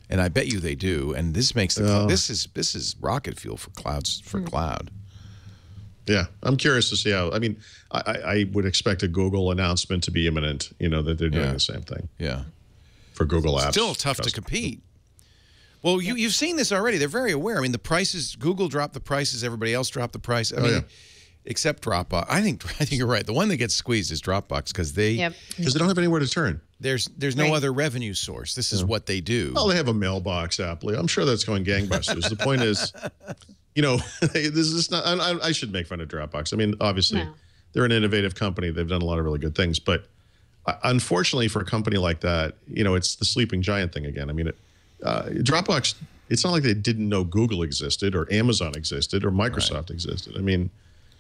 and I bet you they do. And this makes this is rocket fuel for cloud. Yeah, I'm curious to see how. I mean, I would expect a Google announcement to be imminent. That they're doing the same thing. Yeah, for Google Apps. Still tough to compete. Well, you've seen this already. They're very aware. I mean, the prices, Google dropped the prices, everybody else dropped the price. I mean, except Dropbox. I think you're right. The one that gets squeezed is Dropbox because they don't have anywhere to turn. There's no other revenue source. This is what they do. Well, they have a mailbox app. I'm sure that's going gangbusters. The point is, this is not. I should make fun of Dropbox. I mean, obviously, they're an innovative company. They've done a lot of really good things, but unfortunately, for a company like that, it's the sleeping giant thing again. I mean, Dropbox, it's not like they didn't know Google existed or Amazon existed or Microsoft existed. I mean,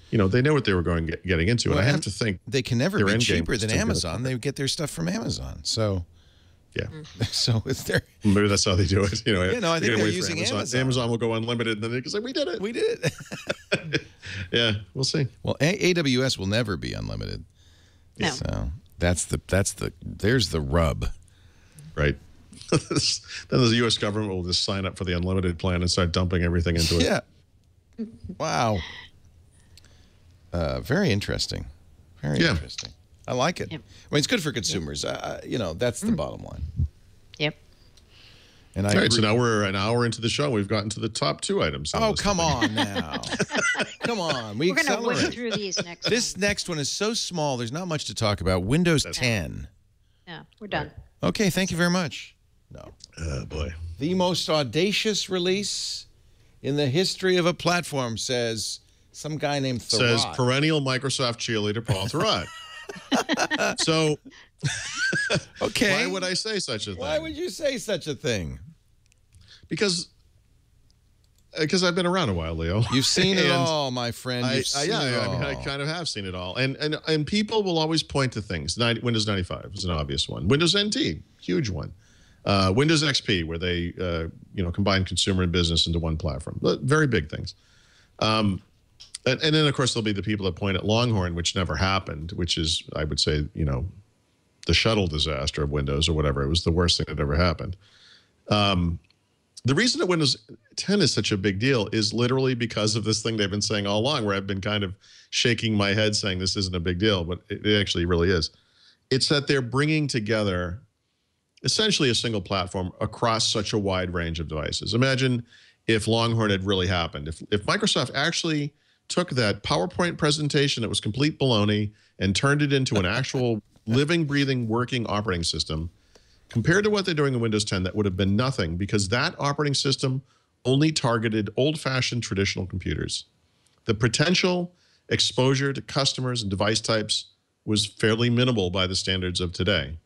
they know what they were getting into. And I have to think they can never be cheaper than Amazon. They get their stuff from Amazon. So, so it's their... Maybe that's how they do it. I think they're using Amazon. Amazon will go unlimited, and then they can say, we did it. We did it. Yeah, we'll see. Well, AWS will never be unlimited. No. So there's the rub. Right. Then the U.S. government will just sign up for the unlimited plan and start dumping everything into it. Yeah. Wow. Very interesting. Very interesting. I like it. Yep. I mean, it's good for consumers. That's the bottom line. Yep. And All right, so now we're an hour into the show. We've gotten to the top 2 items. Oh, come on now. Come on. We're going to whip through these next This next one is so small, there's not much to talk about. Windows 10. Yeah, we're done. Okay, thank you very much. No. Oh, boy. The most audacious release in the history of a platform, says Some guy named Thurrott. Says perennial Microsoft cheerleader Paul Thurrott. So, okay. Why would I say such a thing? Why would you say such a thing? Because I've been around a while, Leo. You've seen it all, my friend. You've seen it all. I mean, I kind of have seen it all. And people will always point to things. Windows 95 is an obvious one. Windows NT, huge one. Windows XP, where they combine consumer and business into one platform. Very big things. And then, of course, there'll be the people that point at Longhorn, which never happened, which is, I would say, the shuttle disaster of Windows or whatever. It was the worst thing that ever happened. The reason that Windows 10 is such a big deal is literally because of this thing they've been saying all along, where I've been kind of shaking my head saying this isn't a big deal, but it actually really is. It's that they're bringing together essentially a single platform across such a wide range of devices. Imagine if Longhorn had really happened. If Microsoft actually took that PowerPoint presentation that was complete baloney and turned it into an actual living, breathing, working operating system. Compared to what they're doing in Windows 10, that would have been nothing, because that operating system only targeted old-fashioned traditional computers. The potential exposure to customers and device types was fairly minimal by the standards of today.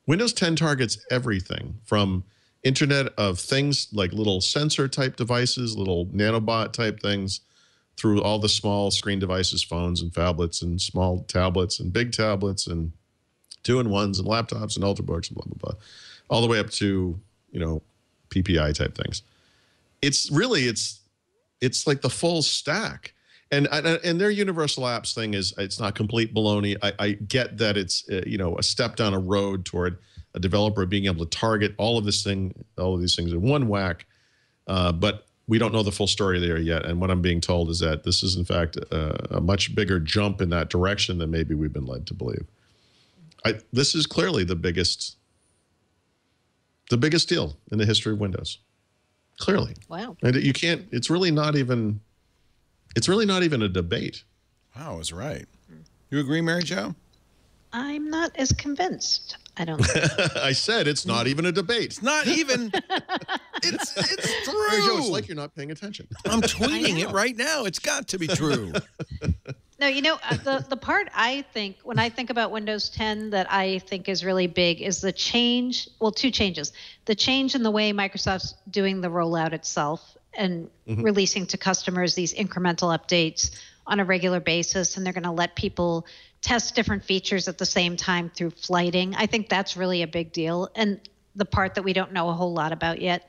Windows 10 targets everything from Internet of Things, like little sensor-type devices, little nanobot-type things, through all the small screen devices, phones and phablets and small tablets and big tablets and 2-in-1s and laptops and ultrabooks and blah, blah, blah, all the way up to, PPI type things. It's like the full stack. And their universal apps thing it's not complete baloney. I get that it's, a step down a road toward a developer being able to target all of these things in one whack. But we don't know the full story there yet. And what I'm being told is that this is, in fact, a much bigger jump in that direction than maybe we've been led to believe. This is clearly the biggest deal in the history of Windows. Clearly. Wow. And you can't, it's really not even a debate. Wow, I was right. You agree, Mary Jo? I'm not as convinced. I don't think. I said it's not even a debate. It's not even. It's true. Mary Jo, it's like you're not paying attention. I'm tweeting it right now. It's got to be true. No, the part I think, when I think about Windows 10 that I think is really big is the change, well, two changes. The change in the way Microsoft's doing the rollout itself and releasing to customers these incremental updates on a regular basis, and they're going to let people test different features at the same time through flighting. I think that's really a big deal, and the part that we don't know a whole lot about yet.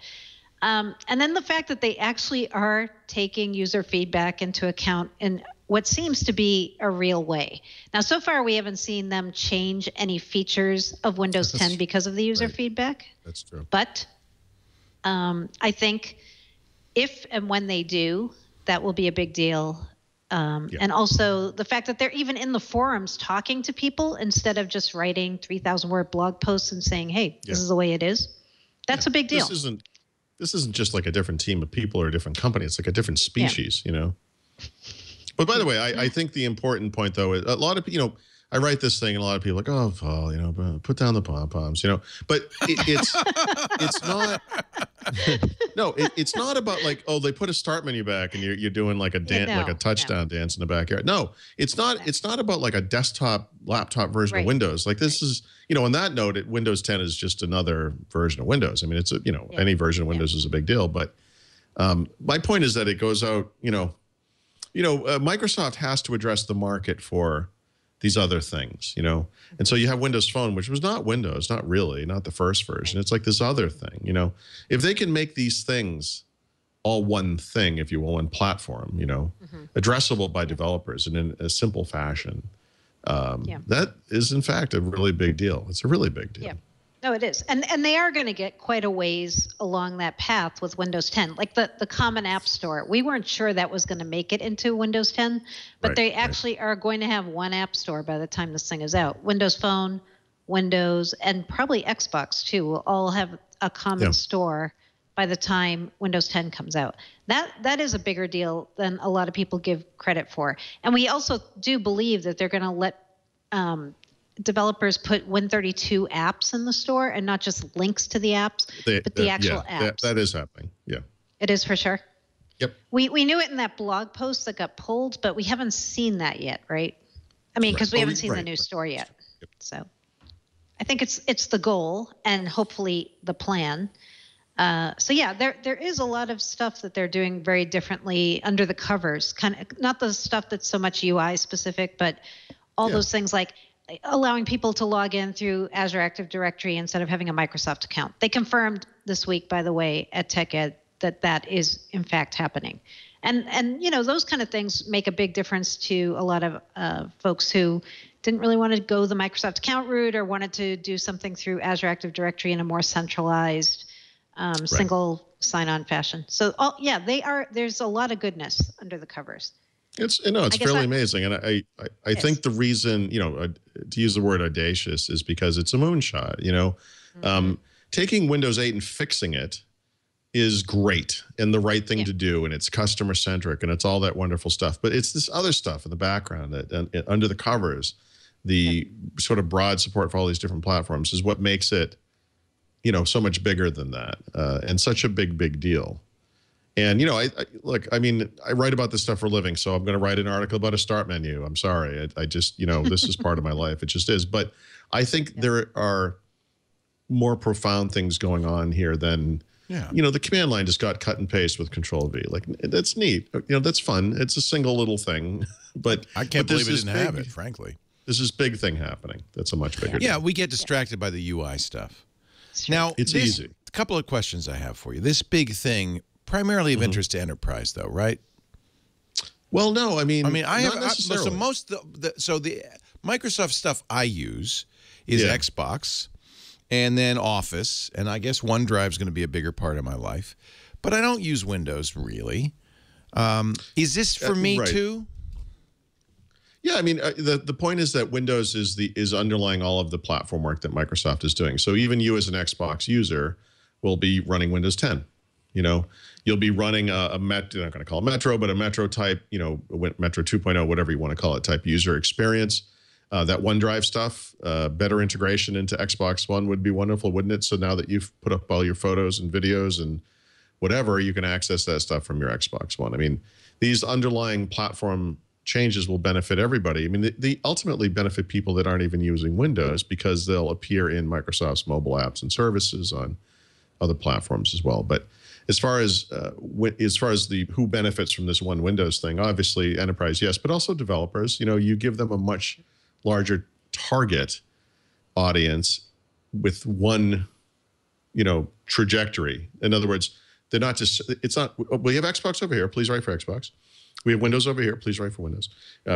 And then the fact that they actually are taking user feedback into account in what seems to be a real way. Now, so far, we haven't seen them change any features of Windows 10 because of the user feedback. That's true. But I think if and when they do, that will be a big deal. And also the fact that they're even in the forums talking to people instead of just writing 3,000-word blog posts and saying, hey, this is the way it is. That's a big deal. This isn't just like a different team of people or a different company. It's like a different species, But by the way, I think the important point, though, is a lot of, I write this thing and a lot of people are like, oh, Paul, put down the pom-poms, But it's not, no, it's not about like, oh, they put a start menu back and you're doing like a dance, like a touchdown dance in the backyard. No, it's not about like a desktop, laptop version of Windows. Like this is, on that note, Windows 10 is just another version of Windows. I mean, it's, any version of Windows is a big deal. But my point is that it goes out, Microsoft has to address the market for these other things, and so you have Windows Phone, which was not Windows, not really, not the first version. It's like this other thing, if they can make these things all one thing, if you will, one platform, addressable by developers and in a simple fashion, that is in fact a really big deal. It's a really big deal. Yeah. No, it is. And they are going to get quite a ways along that path with Windows 10. Like the Common App Store, we weren't sure that was going to make it into Windows 10, but they actually are going to have one app store by the time this thing is out. Windows Phone, Windows, and probably Xbox too will all have a common store by the time Windows 10 comes out. That is a bigger deal than a lot of people give credit for. And we also do believe that they're going to let developers put Win32 apps in the store and not just links to the apps, but the actual apps. That is happening. Yeah. It is for sure. Yep. We knew it in that blog post that got pulled, but we haven't seen that yet, right? I mean, because we haven't seen the new store yet. Yep. So I think it's the goal and hopefully the plan. So yeah, there is a lot of stuff that they're doing very differently under the covers. Kind of not the stuff that's so much UI specific, but all those things like allowing people to log in through Azure Active Directory instead of having a Microsoft account. They confirmed this week, by the way, at TechEd that is in fact happening. And those kind of things make a big difference to a lot of folks who didn't really want to go the Microsoft account route or wanted to do something through Azure Active Directory in a more centralized single sign-on fashion. So there's a lot of goodness under the covers. It's fairly amazing, and I think the reason to use the word audacious is because it's a moonshot. Taking Windows 8 and fixing it is great and the right thing to do, and it's customer centric and it's all that wonderful stuff. But it's this other stuff in the background that under the covers, the sort of broad support for all these different platforms is what makes it, so much bigger than that, and such a big deal. And, I write about this stuff for a living, so I'm going to write an article about a start menu. I'm sorry. I just, this is part of my life. It just is. But I think there are more profound things going on here than, the command line just got cut and paste with Control V. Like, that's neat. That's fun. It's a single little thing. But I can't believe it didn't have it, frankly. There's this big thing happening. That's a much bigger deal. We get distracted by the UI stuff. Now, it's easy. A couple of questions I have for you. This big thing, primarily of interest to enterprise, though, right? Well, no, I mean, I have not necessarily. So the Microsoft stuff I use is Xbox, and then Office, and I guess OneDrive is going to be a bigger part of my life, but I don't use Windows really. Is this for me too? Yeah, I mean, the point is that Windows is underlying all of the platform work that Microsoft is doing. So even you as an Xbox user will be running Windows 10. You'll be running a Metro, you're not going to call it Metro, but a Metro type, Metro 2.0, whatever you want to call it, type user experience. That OneDrive stuff, better integration into Xbox One would be wonderful, wouldn't it? So now that you've put up all your photos and videos and whatever, you can access that stuff from your Xbox One. I mean, these underlying platform changes will benefit everybody. I mean, they ultimately benefit people that aren't even using Windows because they'll appear in Microsoft's mobile apps and services on other platforms as well. But as far as the who benefits from this one Windows thing, obviously enterprise, yes, but also developers. You give them a much larger target audience with one, trajectory. In other words, they're not just. It's not. We have Xbox over here. Please write for Xbox. We have Windows over here. Please write for Windows.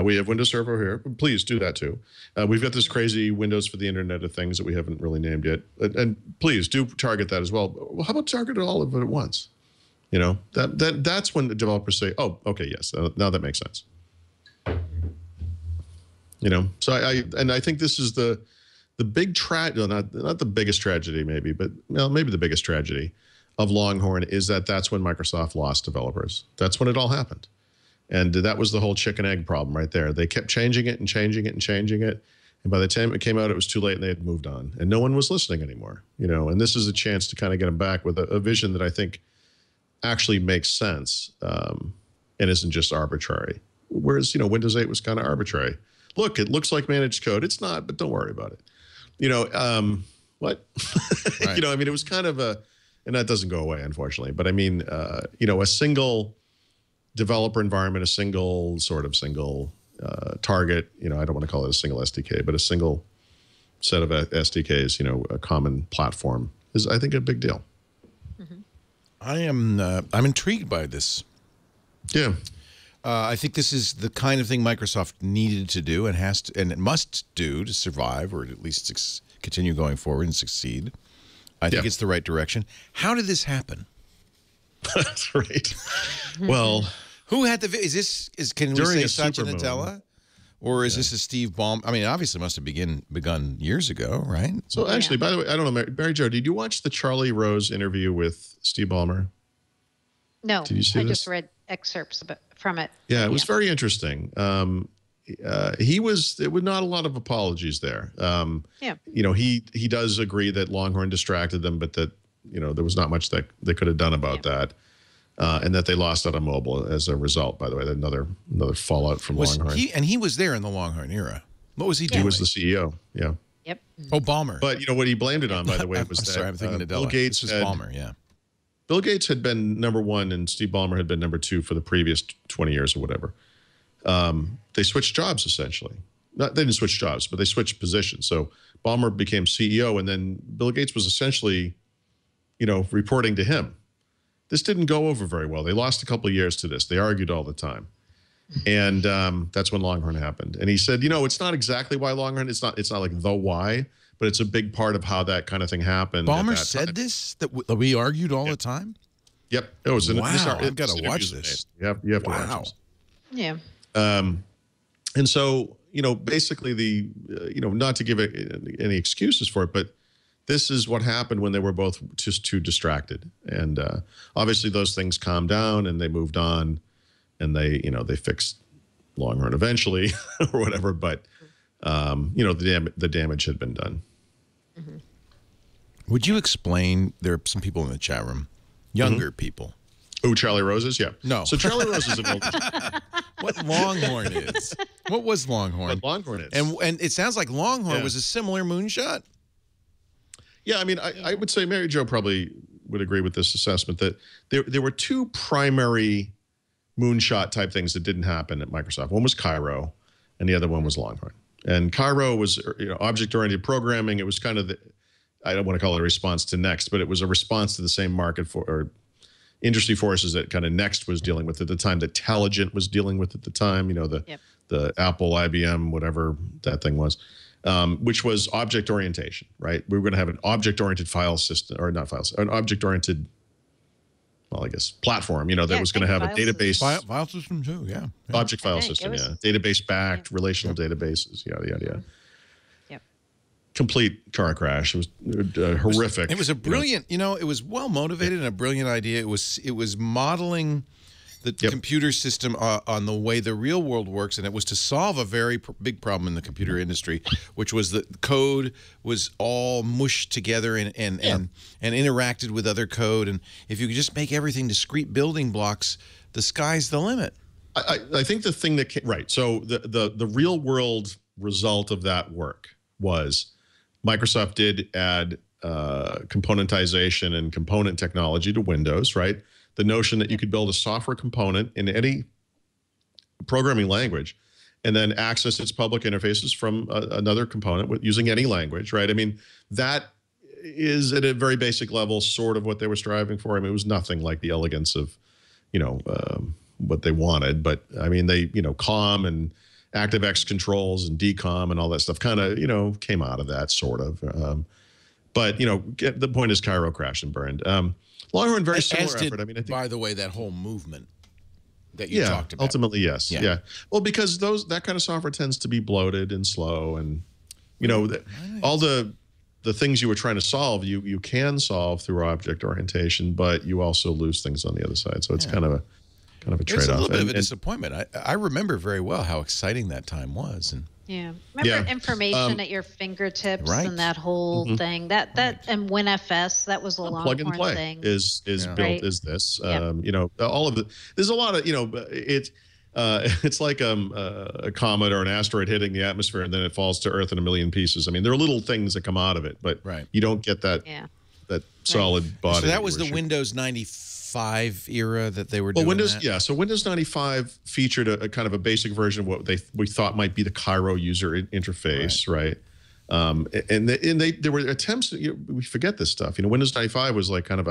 We have Windows Server over here. Please do that too. We've got this crazy Windows for the Internet of Things that we haven't really named yet. And please do target that as well. Well, how about target all of it at once? That's when the developers say, "Oh, okay, yes, now that makes sense." So I think this is the big not the biggest tragedy maybe, but maybe the biggest tragedy of Longhorn is that's when Microsoft lost developers. That's when it all happened. And that was the whole chicken egg problem right there. They kept changing it and changing it and changing it. And by the time it came out, it was too late and they had moved on. And no one was listening anymore. And this is a chance to kind of get them back with a vision that I think actually makes sense and isn't just arbitrary. Whereas, Windows 8 was kind of arbitrary. Look, it looks like managed code. It's not, but don't worry about it. What? Right. I mean, it was kind of and that doesn't go away, unfortunately. But I mean, a single developer environment, a single target, I don't want to call it a single SDK, but a single set of SDKs, a common platform is, I think, a big deal. Mm-hmm. I'm intrigued by this. Yeah. I think this is the kind of thing Microsoft needed to do and it must do to survive or at least continue going forward and succeed. I think it's the right direction. How did this happen? That's right. Well, who had can we say Satya Nadella, or is this a Steve Ballmer? I mean, obviously, it must have begun years ago, right? So actually, by the way, I don't know, Mary Jo, did you watch the Charlie Rose interview with Steve Ballmer? No, did you see I this? just read excerpts from it. Yeah, it was very interesting. There were not a lot of apologies there. He does agree that Longhorn distracted them, but that there was not much that they could have done about that. and that they lost out on mobile as a result. By the way, another fallout from Longhorn. He was there in the Longhorn era. What was he doing? He was the CEO. Yeah. Yep. Oh, Ballmer. But what he blamed it on, by the way, was sorry, I'm thinking Bill Gates was Ballmer. Yeah. Bill Gates had been #1 and Steve Ballmer had been #2 for the previous 20 years or whatever. They switched jobs essentially. They didn't switch jobs, but they switched positions. So Ballmer became CEO, and then Bill Gates was essentially, reporting to him. This didn't go over very well. They lost a couple of years to this. They argued all the time. And that's when Longhorn happened. And he said, it's not exactly why Longhorn. It's not like the why, but it's a big part of how that kind of thing happened. Ballmer said this, that we argued all the time? Yep. It was wow, I've got to watch this. You have to watch this. Yeah. And so, basically not to give any excuses for it, but this is what happened when they were both just too distracted. And obviously those things calmed down and they moved on. And they fixed Longhorn eventually or whatever, but the damage had been done. Mm-hmm. Would you explain? There are some people in the chat room, younger people. Oh, Charlie Rose's, yeah. No. So Charlie Rose is an old. What Longhorn is? What was Longhorn? What Longhorn is? And it sounds like Longhorn was a similar moonshot. Yeah, I mean, I would say Mary Jo probably would agree with this assessment that there were two primary moonshot type things that didn't happen at Microsoft. One was Cairo, and the other one was Longhorn. And Cairo was object-oriented programming. It was kind of I don't want to call it a response to Next, but it was a response to the same market or industry forces that kind of Next was dealing with at the time, that Telligent was dealing with at the time. The Apple, IBM, whatever that thing was, which was object orientation, right? We were going to have an object-oriented file system, or not files, an object-oriented. Well, I guess platform, that was going to have a database. File system too, yeah. Object file system, database backed, relational databases, yada, yada, yada. Yep. Complete car crash. It was horrific. It was a brilliant, it was well motivated and a brilliant idea. It was modeling the computer system on the way the real world works, and it was to solve a very big problem in the computer industry, which was that code was all mushed together and interacted with other code. And if you could just make everything discrete building blocks, the sky's the limit. I think the thing that came, right. So the real world result of that work was Microsoft did add componentization and component technology to Windows, right? The notion that you could build a software component in any programming language and then access its public interfaces from another component using any language, right? I mean, that is at a very basic level sort of what they were striving for. I mean, it was nothing like the elegance of, what they wanted. But, I mean, they, COM and ActiveX controls and DCOM and all that stuff kind of, came out of that sort of. But, the point is Cairo crashed and burned. Longhorn, very similar effort. I mean, I think, by the way, that whole movement that you talked about. Ultimately, yes. Yeah. Well, because that kind of software tends to be bloated and slow, and all the things you were trying to solve, you can solve through object orientation, but you also lose things on the other side. So it's kind of a trade-off. It's a little bit of a disappointment. I remember very well how exciting that time was, and. Yeah. Remember information at your fingertips and that whole thing. That and WinFS, that was a Longhorn plug and play thing. Is built is this. All of it. There's a lot of, it's like a comet or an asteroid hitting the atmosphere and then it falls to Earth in a million pieces. I mean, there are little things that come out of it, but you don't get that that solid body. So that was the Windows 95 era that they were doing. So Windows 95 featured a kind of a basic version of what we thought might be the Cairo user interface, right? And there were attempts. We forget this stuff. Windows 95 was like kind of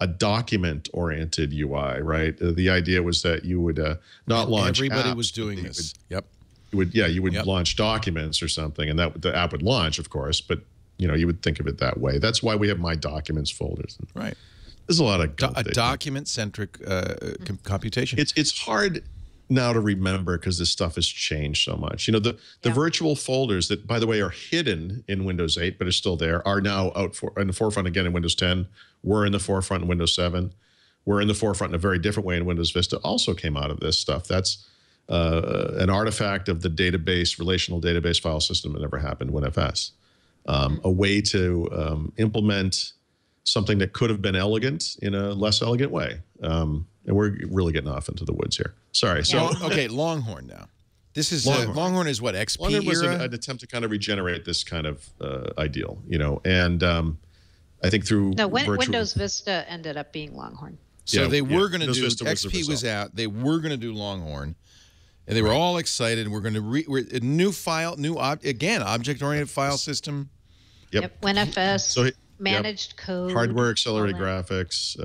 a document-oriented UI, right? The idea was that you would not launch. Everybody was doing this. You would launch documents or something, and that the app would launch, of course. But you would think of it that way. That's why we have My Documents folders. Right. There's a lot of document-centric computation. It's hard now to remember because this stuff has changed so much. The virtual folders that, by the way, are hidden in Windows 8 but are still there are now out in the forefront again in Windows 10. Were in the forefront in Windows 7. Were in the forefront in a very different way in Windows Vista. Also came out of this stuff. That's an artifact of the database, relational database file system that never happened, WinFS. A way to implement something that could have been elegant in a less elegant way. And we're really getting off into the woods here. Sorry. So okay, Longhorn now. This is Longhorn is what, XP Longhorn was era? an attempt to kind of regenerate this kind of ideal, and I think through Windows Vista ended up being Longhorn. So they were going to do Vista XP was out. They were going to do Longhorn, and they were all excited. And we're going to a new object-oriented file system. Yep. WinFS, managed code, hardware accelerated graphics,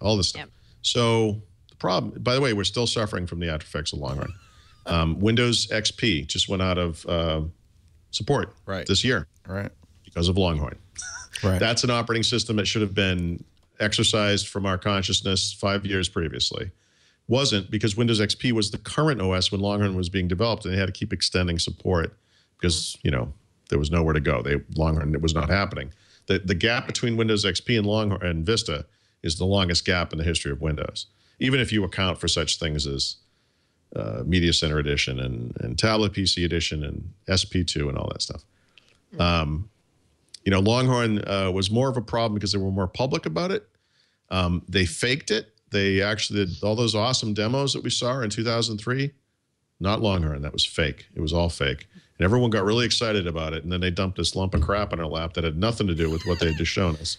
all this stuff. Yep. So the problem, by the way, we're still suffering from the after effects of Longhorn. Windows XP just went out of support this year, because of Longhorn. That's an operating system that should have been exercised from our consciousness 5 years previously. Wasn't, because Windows XP was the current OS when Longhorn was being developed, and they had to keep extending support because there was nowhere to go. Longhorn, it was not happening. The gap between Windows XP and Longhorn and Vista is the longest gap in the history of Windows, even if you account for such things as Media Center Edition and Tablet PC Edition and SP2 and all that stuff. Longhorn was more of a problem because they were more public about it. They faked it. They actually did all those awesome demos that we saw in 2003. Not Longhorn. That was fake. It was all fake. And everyone got really excited about it. And then they dumped this lump of crap in our lap that had nothing to do with what they had just shown us.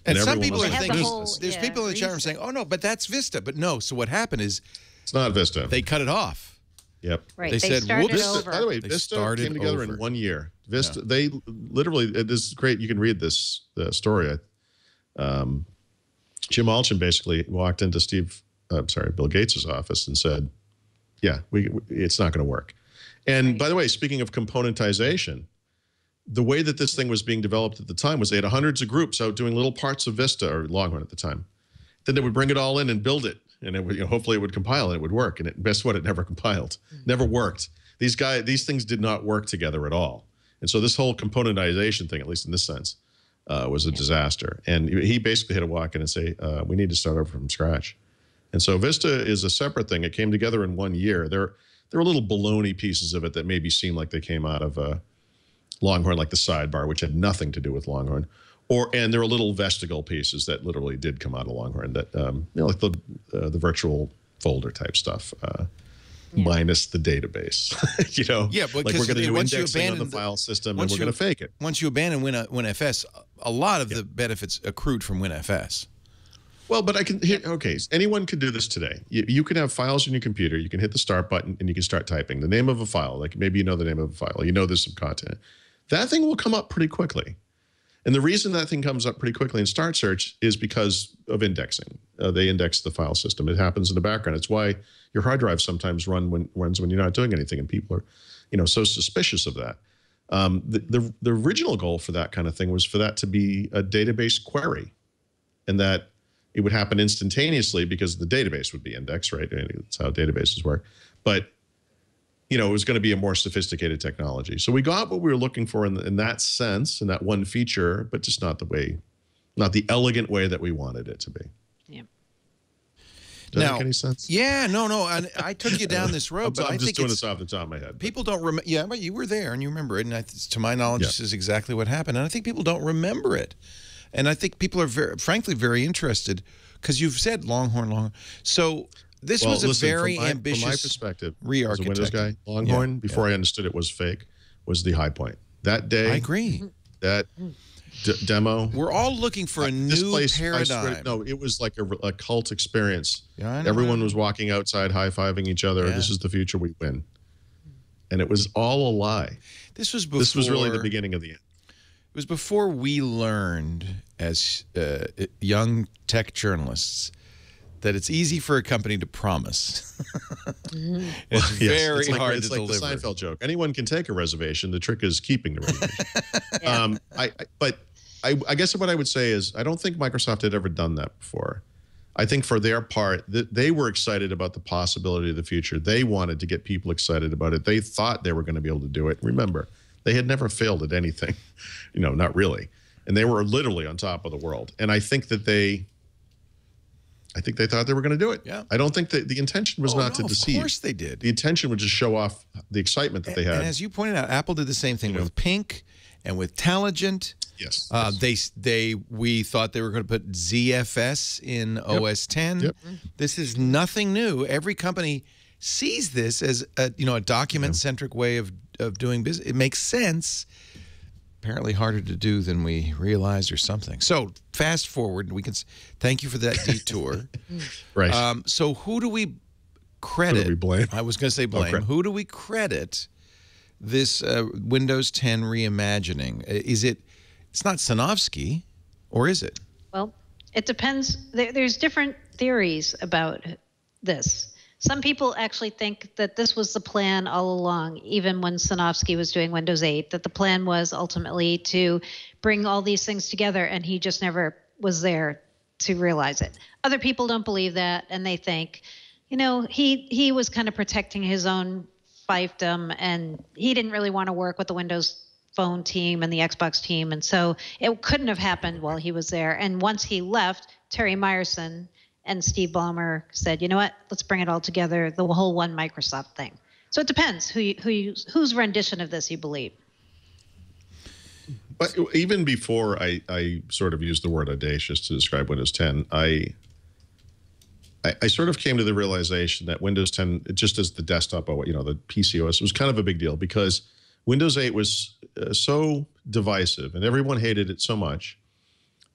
And some people are thinking, there's people in the chat room saying, oh, no, but that's Vista. But no. So what happened is it's not Vista. They cut it off. Yep. Right. They said, whoops. By the way, Vista came together in 1 year. Vista, they literally, this is great. You can read this story. Jim Alchin basically walked into Bill Gates' office and said, yeah, it's not going to work. And by the way, speaking of componentization, the way that this thing was being developed at the time was they had hundreds of groups out doing little parts of Vista or Longhorn at the time. Then they would bring it all in and build it. And it would, hopefully it would compile and it would work. And guess what? It never compiled, never worked. These things did not work together at all. And so this whole componentization thing, at least in this sense, was a disaster. And he basically had to walk in and say, we need to start over from scratch. And so Vista is a separate thing. It came together in 1 year. There were little baloney pieces of it that maybe seemed like they came out of Longhorn, like the sidebar, which had nothing to do with Longhorn. And there were little vestigial pieces that literally did come out of Longhorn, that like the virtual folder type stuff, minus the database. Yeah, like we're going to do indexing on the file system, and we're going to fake it. Once you abandon WinFS, a lot of the benefits accrued from WinFS. Well, but anyone can do this today. You can have files on your computer. You can hit the start button and you can start typing the name of a file. Like maybe you know the name of a file. There's some content. That thing will come up pretty quickly. And the reason that thing comes up pretty quickly in Start Search is because of indexing. They index the file system. It happens in the background. It's why your hard drive sometimes runs when you're not doing anything, and people are, so suspicious of that. The original goal for that kind of thing was for that to be a database query, and that it would happen instantaneously because the database would be indexed, right? That's how databases work. But it was going to be a more sophisticated technology. So we got what we were looking for in that sense, in that one feature, but just not the elegant way that we wanted it to be. Yeah. Does that make any sense? Yeah, no. I took you down this road, but I'm just doing this off the top of my head. People don't remember. Yeah, but you were there and you remember it. And to my knowledge, this is exactly what happened. And I think people don't remember it. And I think people are frankly very interested because you've said Longhorn. So this was a very ambitious, from my perspective, re-architecture. as a Windows guy, Longhorn, before I understood it was fake, was the high point. That day, I agree. That demo. We're all looking for a new paradigm. No, it was like a cult experience. Yeah, I know. Everyone was walking outside, high-fiving each other. Yeah. This is the future, we win. And it was all a lie. This was really the beginning of the end. It was before we learned as young tech journalists that it's easy for a company to promise. It's very hard to deliver. It's like the Seinfeld joke. Anyone can take a reservation. The trick is keeping the reservation. But I guess what I would say is I don't think Microsoft had ever done that before. I think for their part, they were excited about the possibility of the future. They wanted to get people excited about it. They thought they were going to be able to do it. Remember, they had never failed at anything, not really. And they were literally on top of the world. And I think that they thought they were going to do it. Yeah. I don't think that the intention was not to deceive. Of course they did. The intention was to show off the excitement that they had. And as you pointed out, Apple did the same thing with Pink and with Taligent. Yes. We thought they were going to put ZFS in OS 10. Yep. This is nothing new. Every company sees this as a document-centric way of doing business. It makes sense. Apparently harder to do than we realized or something. So fast forward, we can thank you for that detour. Right. So who do we credit? Who do we blame? I was going to say blame. Who do we credit this Windows 10 reimagining? It's not Sanofsky, or is it? Well, it depends. There's different theories about this. Some people actually think that this was the plan all along, even when Sanofsky was doing Windows 8, that the plan was ultimately to bring all these things together, and he just never was there to realize it. Other people don't believe that, and they think, he was kind of protecting his own fiefdom, and he didn't really want to work with the Windows Phone team and the Xbox team, and so it couldn't have happened while he was there. And once he left, Terry Myerson and Steve Ballmer said, you know what, let's bring it all together, the whole one Microsoft thing. So it depends whose rendition of this you believe. But even before I sort of used the word audacious to describe Windows 10, I sort of came to the realization that Windows 10, just as the desktop, the PC OS, was kind of a big deal because Windows 8 was so divisive and everyone hated it so much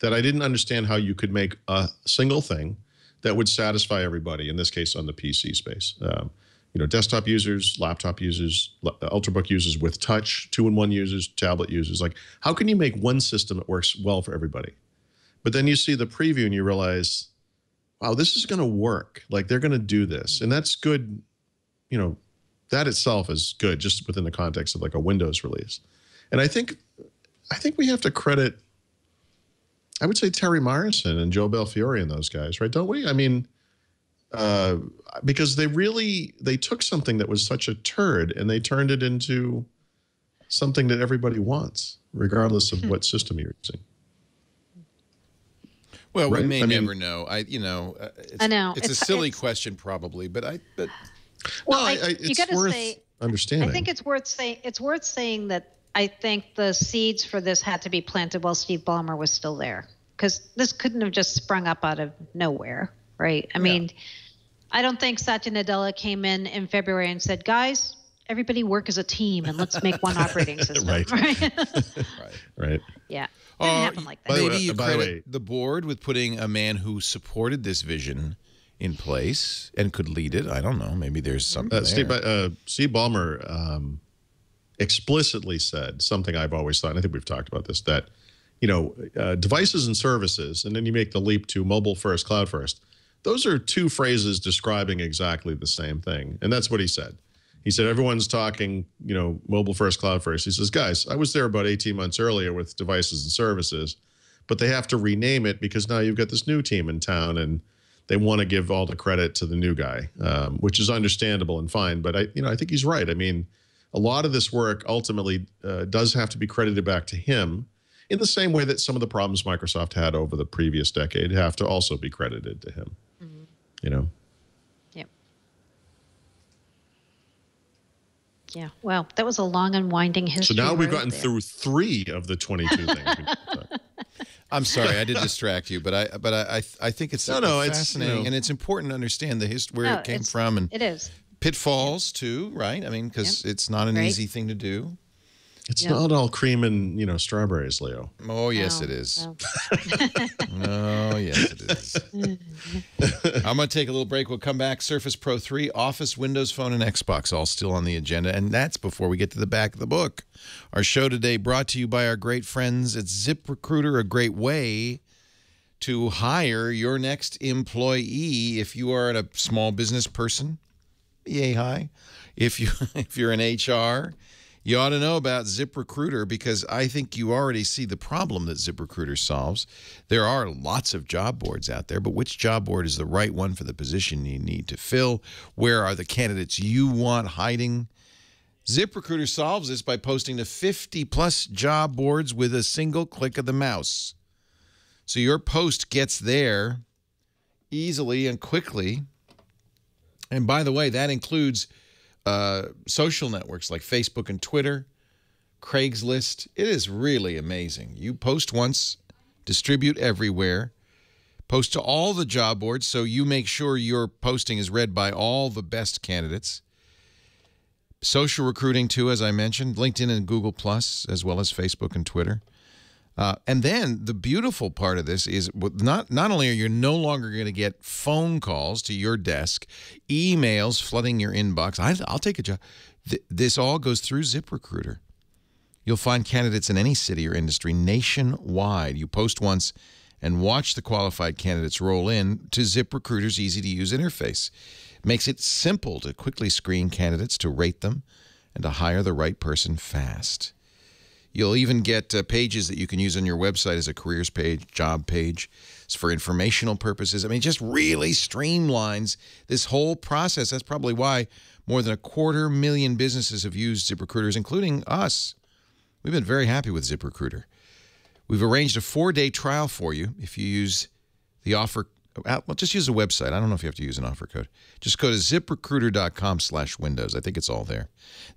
that I didn't understand how you could make a single thing that would satisfy everybody, in this case on the PC space. Desktop users, laptop users, Ultrabook users with touch, 2-in-1 users, tablet users. Like, how can you make one system that works well for everybody? But then you see the preview and you realize, wow, this is going to work. Like, they're going to do this. And that's good. That itself is good just within the context of like a Windows release. And I think we have to credit, I would say, Terry Myerson and Joe Belfiore and those guys, right? Don't we? I mean, because they took something that was such a turd and they turned it into something that everybody wants, regardless of what system you're using. Well, right? we may never know. I know. It's a silly question, probably, but it's worth understanding. I think it's worth saying that I think the seeds for this had to be planted while Steve Ballmer was still there, because this couldn't have just sprung up out of nowhere, right? I mean, I don't think Satya Nadella came in February and said, guys, everybody work as a team and let's make one operating system. Right. Yeah. It didn't happen like that. Maybe you credit the board with putting a man who supported this vision in place and could lead it. I don't know. Maybe there's something there. Steve Ballmer explicitly said something I've always thought, and I think we've talked about this, that devices and services, and then you make the leap to mobile first, cloud first. Those are two phrases describing exactly the same thing, and that's what he said. He said everyone's talking, mobile first, cloud first. He says, guys, I was there about 18 months earlier with devices and services, but they have to rename it because now you've got this new team in town, and they want to give all the credit to the new guy, which is understandable and fine. But I think he's right. I mean, a lot of this work ultimately does have to be credited back to him, in the same way that some of the problems Microsoft had over the previous decade have to also be credited to him. Yep. Yeah. Well, that was a long and winding history. So now we've gotten through 3 of the 22 things. I'm sorry, I did distract you, but I think it's fascinating, it's, and it's important to understand the history, where it came from, and it is pitfalls too, right? I mean, because it's not an easy thing to do. It's not all cream and strawberries, Leo. Oh yes, it is. Oh yes, it is. I'm going to take a little break. We'll come back. Surface Pro 3, Office, Windows Phone, and Xbox all still on the agenda, and that's before we get to the back of the book. Our show today brought to you by our great friends at ZipRecruiter, a great way to hire your next employee. If you are a small business person, yay hi. If you're in HR, you ought to know about ZipRecruiter, because I think you already see the problem that ZipRecruiter solves. There are lots of job boards out there, but which job board is the right one for the position you need to fill? Where are the candidates you want hiding? ZipRecruiter solves this by posting to 50-plus job boards with a single click of the mouse. So your post gets there easily and quickly. And by the way, that includes social networks like Facebook and Twitter, Craigslist. It is really amazing. You post once, distribute everywhere, post to all the job boards so you make sure your posting is read by all the best candidates. Social recruiting, too, as I mentioned, LinkedIn and Google+, as well as Facebook and Twitter. And then the beautiful part of this is not only are you no longer going to get phone calls to your desk, emails flooding your inbox. I'll take a job. This all goes through ZipRecruiter. You'll find candidates in any city or industry nationwide. You post once and watch the qualified candidates roll in to ZipRecruiter's easy-to-use interface. It makes it simple to quickly screen candidates, to rate them, and to hire the right person fast. You'll even get pages that you can use on your website as a careers page, job page. It's for informational purposes. I mean, it just really streamlines this whole process. That's probably why more than 250,000 businesses have used ZipRecruiters, including us. We've been very happy with ZipRecruiter. We've arranged a 4-day trial for you if you use the offer. Well, just use the website. I don't know if you have to use an offer code. Just go to ZipRecruiter.com/Windows. I think it's all there.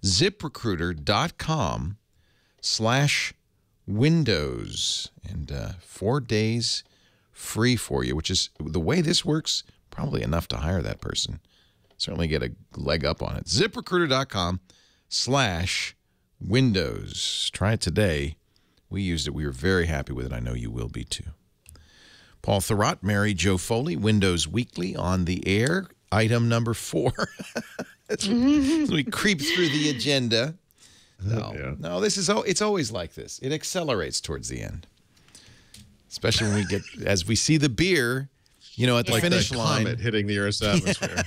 ZipRecruiter.com/Windows. And 4 days free for you, which is, the way this works, probably enough to hire that person. Certainly get a leg up on it. ZipRecruiter.com/Windows. Try it today. We used it. We were very happy with it. I know you will be too. Paul Thurrott, Mary Jo Foley, Windows Weekly on the air. Item number 4. as we creep through the agenda. No, this is it's always like this. It accelerates towards the end, especially when we get as we see the beer, at the finish line, comet hitting the Earth's atmosphere.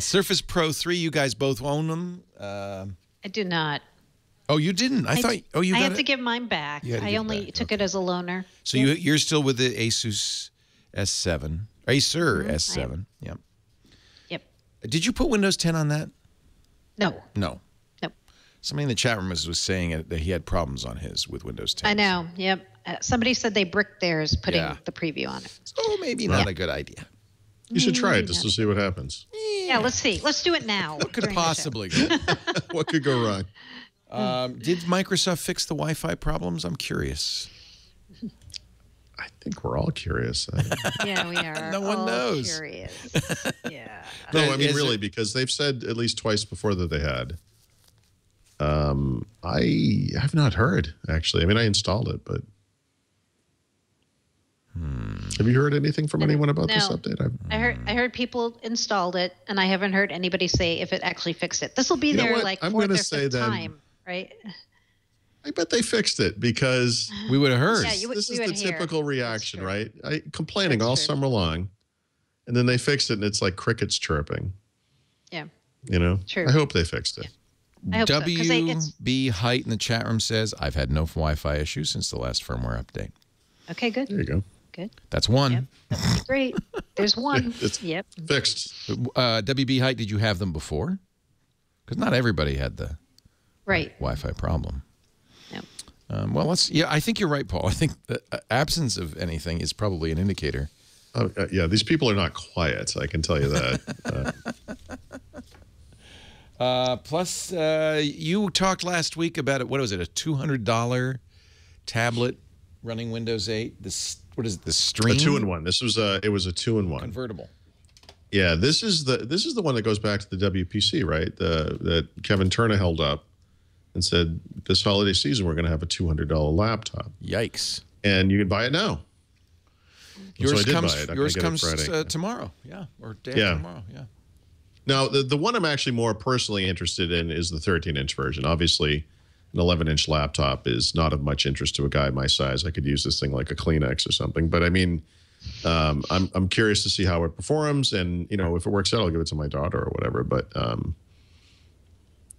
Surface Pro 3. You guys both own them. I do not. Oh, you didn't? I thought. Oh, you got it. I have to give mine back. I only took it as a loaner. So you're still with the Asus S7, Acer S7. Yep. Yep. Did you put Windows 10 on that? No. No. Nope. Somebody in the chat room was saying that he had problems on his with Windows 10. I know. Yep. Somebody said they bricked theirs putting the preview on it. So maybe not a good idea. You should try it just to see what happens. Yeah, let's see. Let's do it now. What could possibly go? What could go wrong? Did Microsoft fix the Wi-Fi problems? I'm curious. I think we're all curious. Yeah, we are. No one knows. Curious. Yeah. No, I mean, really, because they've said at least twice before that they had. I have not heard, actually. I mean, I installed it, but... Have you heard anything from anyone about this update? I heard people installed it, and I haven't heard anybody say if it actually fixed it. This will be their fourth or fifth time, right? I bet they fixed it because we would have heard. Yeah, this is the typical reaction, right? Complaining all summer long, and then they fixed it, and it's like crickets chirping. Yeah. True. I hope they fixed it. I hope so, WB Height in the chat room says, I've had no Wi-Fi issues since the last firmware update. Okay, good. There you go. Good. That's one. Yep. That's great. There's one. It's fixed. WB Height, did you have them before? Because not everybody had the Wi-Fi problem. Yep. Well, I think you're right, Paul. I think the absence of anything is probably an indicator. Yeah, these people are not quiet, I can tell you that. Plus, you talked last week about what was it, a $200 tablet running Windows 8? What is it, the Stream? A 2-in-1. This was it was a 2-in-1. Convertible. Yeah, this is the one that goes back to the WPC, right? That Kevin Turner held up and said, this holiday season, we're going to have a $200 laptop. Yikes. And you can buy it now. Yours so comes tomorrow. Yeah. Or day after tomorrow. Yeah. Now, the one I'm actually more personally interested in is the 13-inch version. Obviously, an 11-inch laptop is not of much interest to a guy my size. I could use this thing like a Kleenex or something. But I mean, I'm curious to see how it performs, and if it works out, I'll give it to my daughter or whatever. But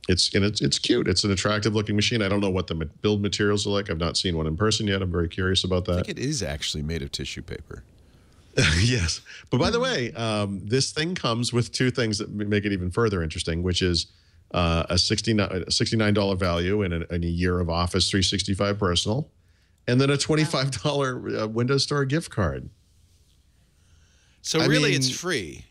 it's cute. It's an attractive looking machine. I don't know what the build materials are like. I've not seen one in person yet. I'm very curious about that. I think it is actually made of tissue paper. Yes. But by the way, this thing comes with two things that make it even further interesting, which is a $69 value in a year of Office 365 Personal, and then a $25 Windows Store gift card. So really, it's free.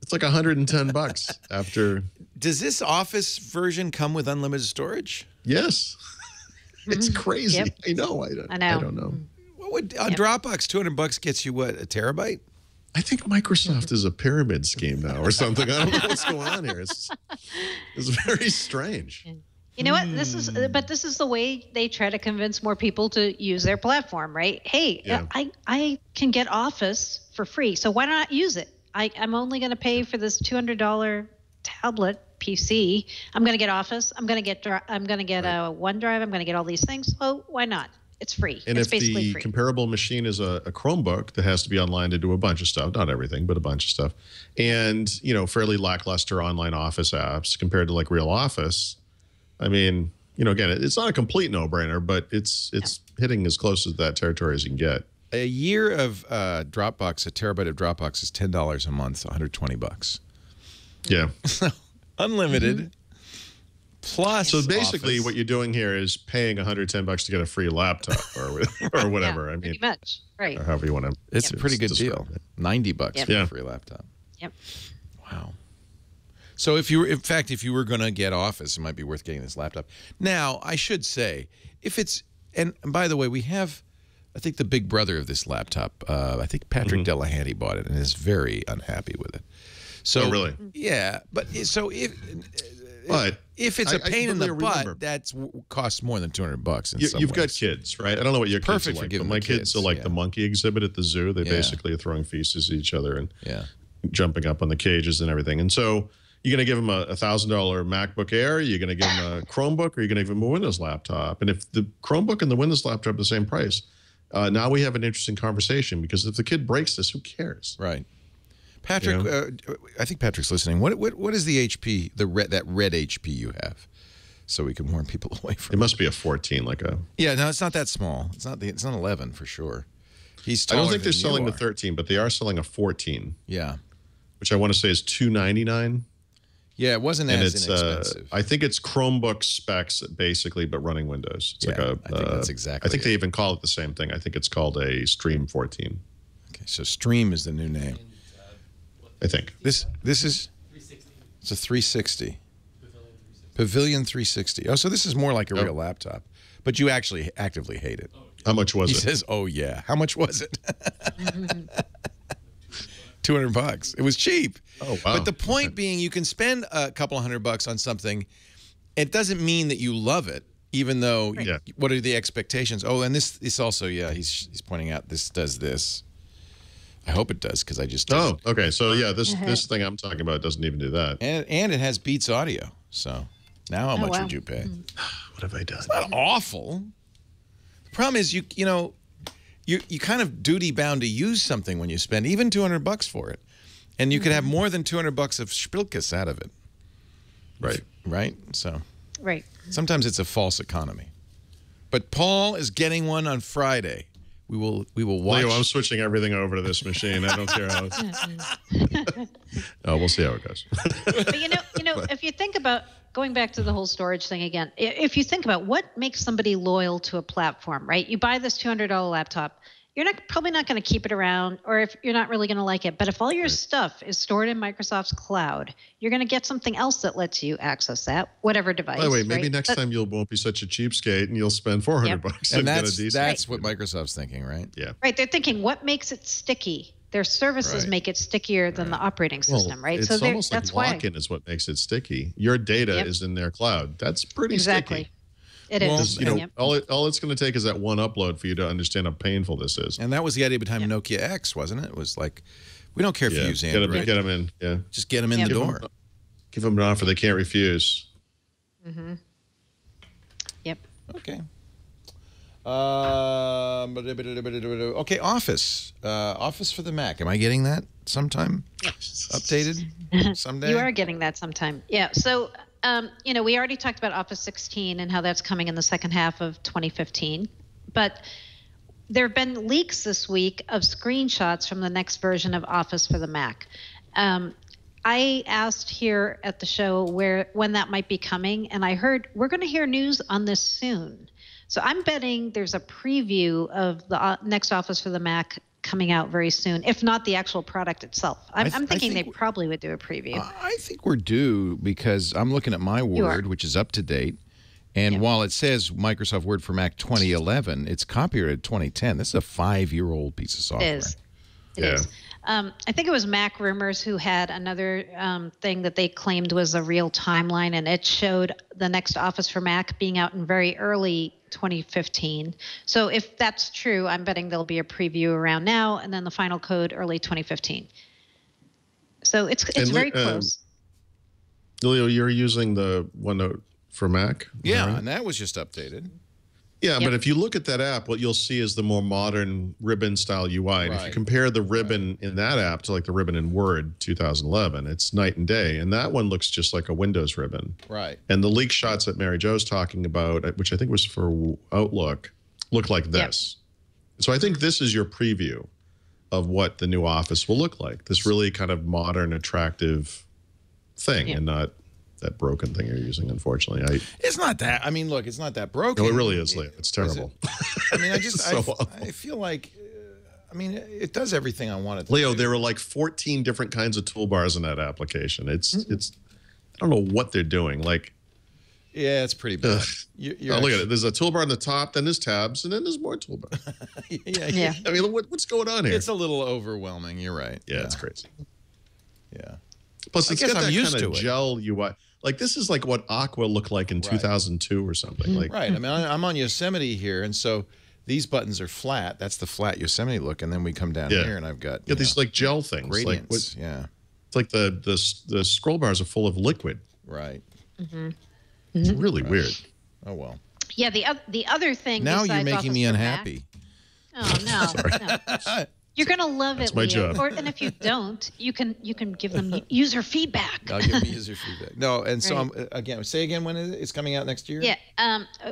It's like $110 after. Does this Office version come with unlimited storage? Yes. It's crazy. Yep. I know. I don't know. What would on Dropbox $200 gets you what, a terabyte? I think Microsoft is a pyramid scheme now or something. I don't know what's going on here. It's very strange. You know what? This is the way they try to convince more people to use their platform, right? Hey, I can get Office for free, so why not use it? I'm only going to pay for this $200 tablet PC. I'm going to get Office. I'm going to get OneDrive. I'm going to get all these things. So why not? It's free. And it's if basically the free. comparable machine is a Chromebook that has to be online to do a bunch of stuff, not everything, but a bunch of stuff, and fairly lackluster online Office apps compared to like real Office, I mean, again, it's not a complete no-brainer, but it's hitting as close to that territory as you can get. A year of Dropbox, a terabyte of Dropbox is $10 a month, $120. Yeah. Unlimited. Plus, so basically, Office. what you're doing here is paying $110 to get a free laptop or whatever. Yeah, I mean, pretty much, right? Or however you want to. It's a pretty good deal. $90 for a free laptop. Yep. Wow. So if you were going to get Office, it might be worth getting this laptop. Now, I should say, and by the way, we have, I think the big brother of this laptop, I think Patrick Delahanty bought it and is very unhappy with it. So, oh, really? Yeah, but so if it's a pain in the butt, that costs more than $200. You've got kids, right? I don't know what your kids are like, but my kids are like the monkey exhibit at the zoo. They basically are throwing feces at each other and jumping up on the cages and everything. And so you're going to give them a $1,000 MacBook Air, you're going to give them a Chromebook, or you're going to give them a Windows laptop. And if the Chromebook and the Windows laptop are the same price, now we have an interesting conversation, because if the kid breaks this, who cares? Right. Patrick, I think Patrick's listening. What is the HP, that red HP you have, so we can warn people away from it? Must be a 14, like a. Yeah, no, it's not that small. It's not 11 for sure. I don't think they're selling the 13, but they are selling a 14. Yeah. Which I want to say is $299. Yeah, it wasn't as inexpensive. I think it's Chromebook specs basically, but running Windows. It's like a. I think that's exactly. I think they even call it the same thing. I think it's called a Stream 14. Okay, so Stream is the new name. I think this is 360. It's a 360. Pavilion 360. Oh, so this is more like a real laptop, but you actually actively hate it. How much was it? He says, "Oh yeah." How much was it? $200. It was cheap. Oh wow! But the point being, you can spend a couple $100 on something. It doesn't mean that you love it, even though. What are the expectations? Oh, and this also, he's pointing out this does this. I hope it does, because I just did. Oh, okay. So yeah, this thing I'm talking about doesn't even do that. And it has Beats audio. So now how much would you pay? What have I done? It's not awful. The problem is you kind of duty bound to use something when you spend even $200 for it, and you could have more than $200 of spilkus out of it. Right. Right. So. Right. Sometimes it's a false economy. But Paul is getting one on Friday. We will watch. Leo, I'm switching everything over to this machine. I don't care how. We'll see how it goes. But if you think about going back to the whole storage thing again, if you think about what makes somebody loyal to a platform, right? You buy this $200 laptop, you're probably not going to keep it around, or if you're not really going to like it. But if all your stuff is stored in Microsoft's cloud, you're going to get something else that lets you access that, whatever device. By the way, maybe right? next time you won't be such a cheapskate and you'll spend $400 and get a decent. That's what Microsoft's thinking, right? Yeah. Right. They're thinking, what makes it sticky? Their services make it stickier than the operating system, right? It's almost like lock-in is what makes it sticky. Your data is in their cloud. That's pretty sticky. It is. All it's going to take is that one upload for you to understand how painful this is. And that was the idea behind Nokia X, wasn't it? It was like, we don't care if you use Android. Get them in. Yeah. Just get them in the door. Give them an offer they can't refuse. Mm-hmm. Yep. Okay. Okay, Office. Office for the Mac. Am I getting that sometime? Updated someday? You are getting that sometime. Yeah. So, we already talked about Office 16 and how that's coming in the second half of 2015. But there have been leaks this week of screenshots from the next version of Office for the Mac. I asked here at the show when that might be coming, and I heard we're going to hear news on this soon. So I'm betting there's a preview of the next Office for the Mac coming out very soon, if not the actual product itself. I'm thinking they probably would do a preview. I think we're due, because I'm looking at my Word, which is up to date. And while it says Microsoft Word for Mac 2011, it's copyrighted 2010. This is a 5-year-old piece of software. It is. It is. I think it was Mac Rumors who had another thing that they claimed was a real timeline, and it showed the next Office for Mac being out in very early 2015. So if that's true, I'm betting there'll be a preview around now, and then the final code early 2015. So it's very close. Leo, you're using the OneNote for Mac? Yeah, and that was just updated. Yeah, but if you look at that app, what you'll see is the more modern ribbon-style UI. And if you compare the ribbon in that app to like the ribbon in Word 2011, it's night and day. And that one looks just like a Windows ribbon. Right. And the leak shots that Mary Jo's talking about, which I think was for Outlook, look like this. So I think this is your preview of what the new Office will look like. This really kind of modern, attractive thing, and not that broken thing you're using, unfortunately. It's not that. I mean, look, it's not that broken. No, it really is, Leo. It's terrible. I mean, I just, I feel like, I mean, it does everything I want it to Leo, do. there were like 14 different kinds of toolbars in that application. It's, I don't know what they're doing. Like, yeah, it's pretty bad. Look at it. There's a toolbar on the top, then there's tabs, and then there's more toolbars. Yeah. I mean, what's going on here? It's a little overwhelming. You're right. Yeah, it's crazy. Yeah. Plus, it's got that kind of it. gel UI. Like, this is like what Aqua looked like in 2002 or something. Like, right. I mean, I'm on Yosemite here, and so these buttons are flat. That's the flat Yosemite look, and then we come down here, and I've got these like gel things. Gradients. Like, it's like the scroll bars are full of liquid. Right. It's really weird. Oh well. Yeah. The other thing. Now you're making Office me for unhappy. Mac, no. You're gonna love it, my Leo. job. And if you don't, you can give them user feedback. I'll give them user feedback. No, and so say again when it's coming out next year. Yeah,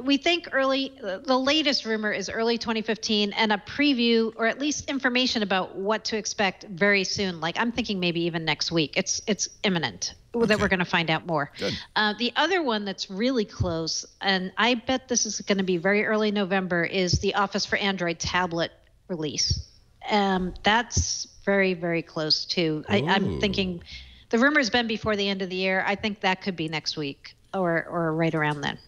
we think the latest rumor is early 2015, and a preview or at least information about what to expect very soon. Like I'm thinking maybe even next week. It's imminent that we're going to find out more. Good. The other one that's really close, and I bet this is going to be very early November, is the Office for Android tablet release. That's very, very close too. I'm thinking the rumor's been before the end of the year. I think that could be next week or right around then.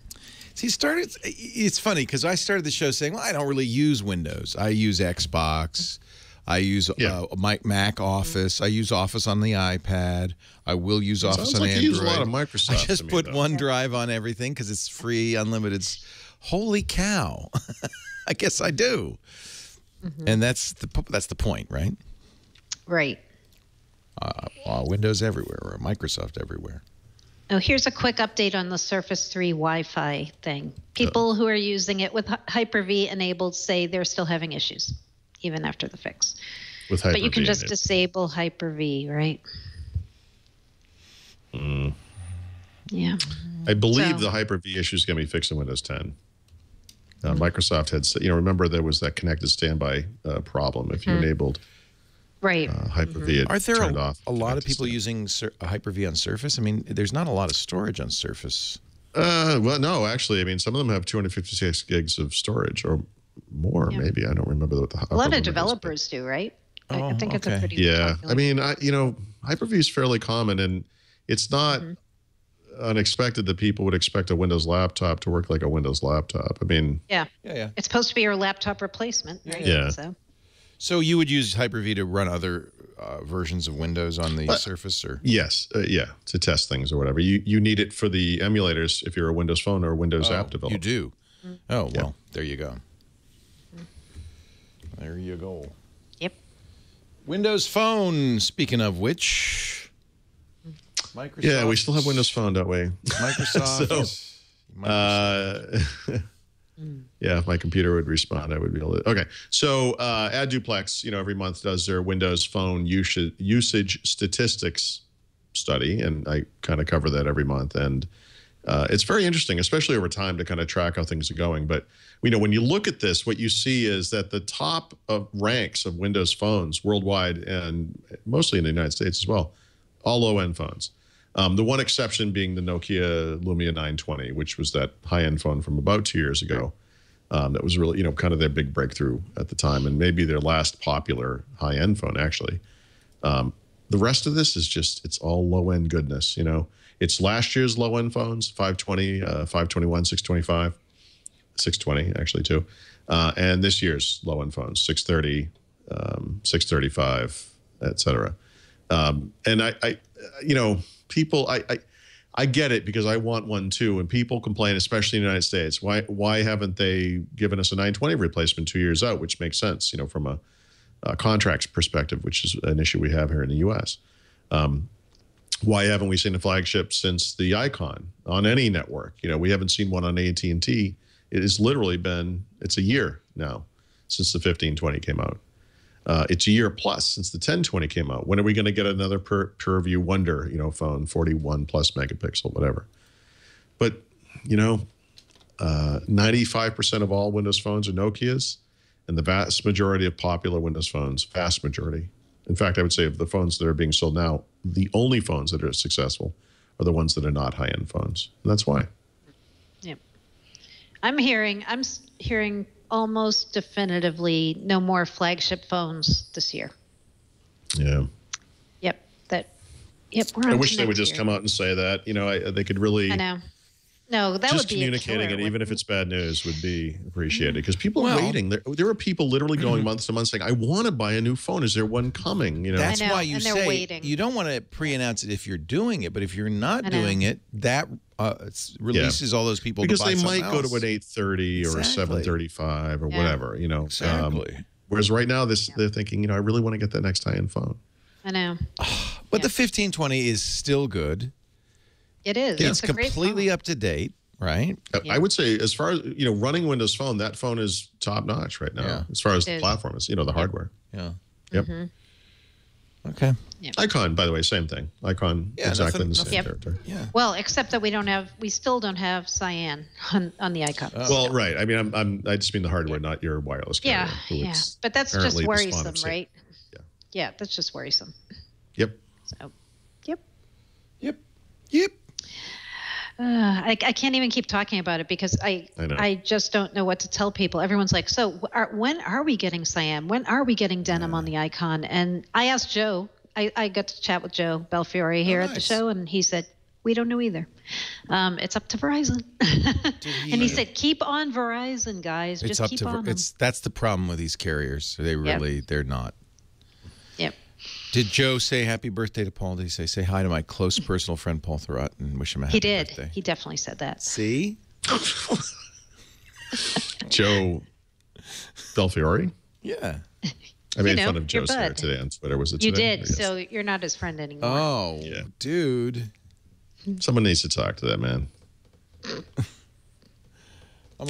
See, it's funny because I started the show saying, well, I don't really use Windows. I use Xbox. I use Mac Office. I use Office on the iPad. I will use Office on Android. You use a lot of Microsoft. I just put OneDrive on everything because it's free, unlimited. Holy cow. I guess I do. And that's the point, right? Right. Windows everywhere, or Microsoft everywhere. Oh, here's a quick update on the Surface 3 Wi-Fi thing. People who are using it with Hyper-V enabled say they're still having issues, even after the fix. With Hyper-V, but you can just disable Hyper-V, right? Yeah. I believe the Hyper-V issue is going to be fixed in Windows 10. Microsoft had said, remember there was that connected standby problem if you enabled Hyper-V. Are there a lot of people using Hyper-V on Surface? I mean, there's not a lot of storage on Surface. Well, no, actually. I mean, some of them have 256 gigs of storage or more, maybe. I don't remember what the a lot of developers do, right? I think it's a pretty popular. I mean, Hyper-V is fairly common, and it's not unexpected that people would expect a Windows laptop to work like a Windows laptop. I mean, yeah. It's supposed to be your laptop replacement, right? Yeah. So you would use Hyper-V to run other versions of Windows on the Surface, or yes, to test things or whatever. You need it for the emulators if you're a Windows Phone or a Windows app developer. You do. Oh well, there you go. There you go. Yep. Windows Phone. Speaking of which. Microsoft. Yeah, we still have Windows Phone, don't we? Microsoft. Yeah, if my computer would respond, I would be able to. Okay, so AdDuplex, every month does their Windows Phone usage statistics study, and I kind of cover that every month. And it's very interesting, especially over time, to kind of track how things are going. But when you look at this, what you see is that the top of ranks of Windows phones worldwide, and mostly in the United States as well, all low-end phones. The one exception being the Nokia Lumia 920, which was that high-end phone from about 2 years ago. That was really, kind of their big breakthrough at the time, and maybe their last popular high-end phone, actually. The rest of this is just, it's all low-end goodness, It's last year's low-end phones, 520, 521, 625, 620, actually, too. And this year's low-end phones, 630, 635, et cetera. And people, I get it because I want one too. And people complain, especially in the United States, why haven't they given us a 920 replacement 2 years out, which makes sense, from a contracts perspective, which is an issue we have here in the U.S. Why haven't we seen a flagship since the Icon on any network? We haven't seen one on AT&T. It has literally been, it's a year now since the 1520 came out. It's a year plus since the 1020 came out. When are we going to get another PureView Wonder, phone, 41 plus megapixel, whatever? But, 95% of all Windows phones are Nokias, and the vast majority of popular Windows phones, vast majority. In fact, I would say of the phones that are being sold now, the only phones that are successful are the ones that are not high-end phones. And that's why. Yep. I'm hearing almost definitively no more flagship phones this year. Yeah. Yep. I wish they would just come out and say that. They could really. I know. No, that would be communicating it, even if it's bad news, would be appreciated because people are waiting. There are people literally going months to months saying, "I want to buy a new phone. Is there one coming?" That's why you say waiting. You don't want to pre-announce it if you're doing it, but if you're not doing it, that releases all those people because to buy they might else. go to an 830 or a 735 or whatever. Exactly. Whereas right now, they're thinking, I really want to get that next high-end phone. I know. But the 1520 is still good. It is. It's completely up to date, right? I would say, as far as running Windows Phone, that phone is top notch right now. Yeah. As far as the platform is, the hardware. Yeah. Yep. Okay. Yep. Icon, by the way, same thing. Icon, exactly in the same territory. Yeah. Well, except that we still don't have cyan on the Icon. Well, right. I mean, I just mean the hardware, not your wireless carrier. Yeah. But that's just worrisome, right? Yeah. Yeah, that's just worrisome. Yep. So, yep. Yep. I can't even keep talking about it because I just don't know what to tell people. Everyone's like, so when are we getting cyan? When are we getting denim on the Icon? And I asked Joe. I got to chat with Joe Belfiore here at the show, and he said, we don't know either. It's up to Verizon. And he said, keep on Verizon, guys. Just keep on them. That's the problem with these carriers. They're not. Yep. Did Joe say happy birthday to Paul? Did he say hi to my close personal friend Paul Thurrott and wish him a happy birthday? He definitely said that. See? Joe Belfiore? Yeah. I made fun of Joe's hair today on Twitter. Was it today? You did, so you're not his friend anymore. Oh, yeah. Dude. Someone needs to talk to that man.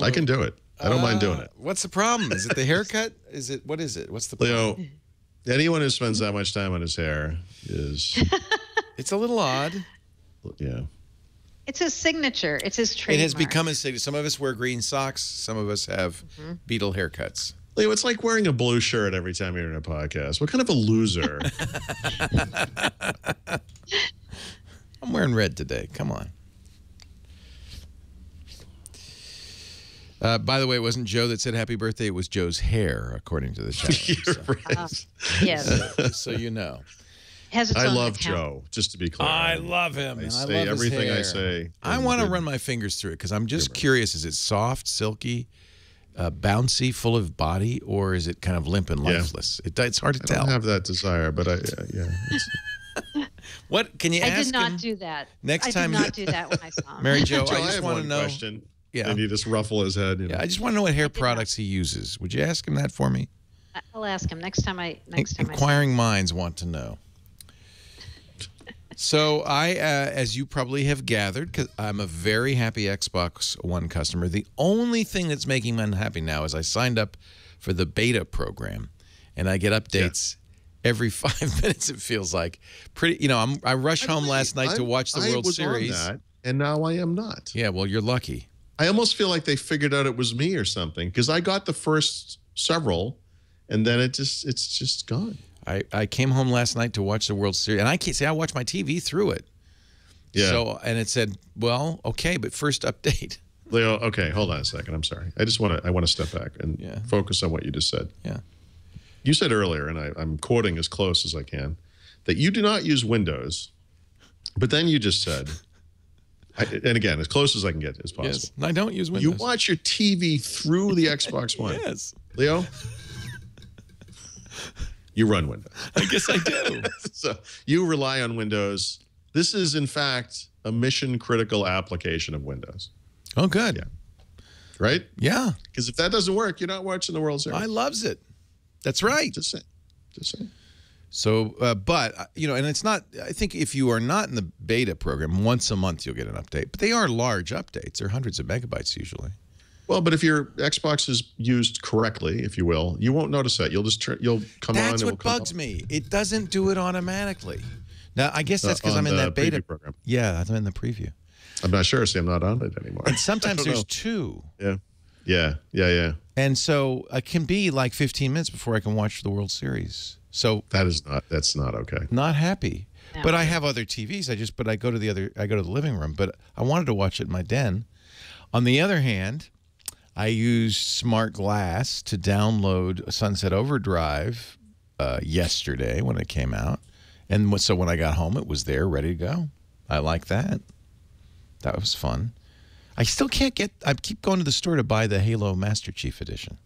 I can do it. I don't mind doing it. What's the problem? Is it the haircut? What is it? What's the problem? Leo, anyone who spends that much time on his hair is... It's a little odd. Yeah. It's his signature. It's his trademark. It has become his signature. Some of us wear green socks. Some of us have beetle haircuts. Leo, it's like wearing a blue shirt every time you're in a podcast. What kind of a loser? I'm wearing red today. Come on. By the way, it wasn't Joe that said happy birthday. It was Joe's hair, according to the chat room. Right. Yes. So you know. I love Joe, just to be clear. I love him. I say everything I say. I want to run my fingers through it because I'm just curious. Is it soft, silky, bouncy, full of body, or is it kind of limp and lifeless? It's hard to tell. I don't have that desire, but it's what can you ask him? I did not do that. Next time I did not do that when I saw him. Mary Jo, I just want to know. Question. Yeah. And you just ruffle his head. Yeah, I just want to know what hair products he uses. Would you ask him that for me? I'll ask him next time. Inquiring minds want to know. So as you probably have gathered, because I'm a very happy Xbox One customer. The only thing that's making me unhappy now is I signed up for the beta program, and I get updates every 5 minutes. It feels like I rushed home last night to watch the World Series, on that, and now I am not. Yeah, well, you're lucky. I almost feel like they figured out it was me or something because I got the first several, and then it's just gone. I came home last night to watch the World Series, and I can't say I watched my TV through it. Yeah. So, and it said, well, okay, but first update. Leo, okay, hold on a second. I'm sorry. I want to step back and focus on what you just said. Yeah. You said earlier, and I'm quoting as close as I can, that you do not use Windows, but then you just said, and again, as close as I can get as possible. Yes. I don't use Windows. You watch your TV through the Xbox One. Yes. Leo, you run Windows. I guess I do. So you rely on Windows. This is, in fact, a mission-critical application of Windows. Oh, good. Yeah. Right? Yeah. Because if that doesn't work, you're not watching the World Series. I loves it. That's right. Just saying. So, but, you know, and it's not, I think if you are not in the beta program, once a month you'll get an update. But they are large updates. They're hundreds of megabytes usually. Well, but if your Xbox is used correctly, if you will, you won't notice that. You'll just you'll come on. That's what bugs me. It doesn't do it automatically. Now, I guess that's because I'm in that beta program. Yeah, I'm in the preview. I'm not sure. See, I'm not on it anymore. And sometimes there's two. Yeah. And so it can be like 15 minutes before I can watch the World Series. So that's not okay. Not happy. No. But I have other TVs. I go to the living room, but I wanted to watch it in my den. On the other hand, I used Smart Glass to download Sunset Overdrive yesterday when it came out. And so when I got home, it was there, ready to go. I like that. That was fun. I still can't get. I keep going to the store to buy the Halo Master Chief Edition.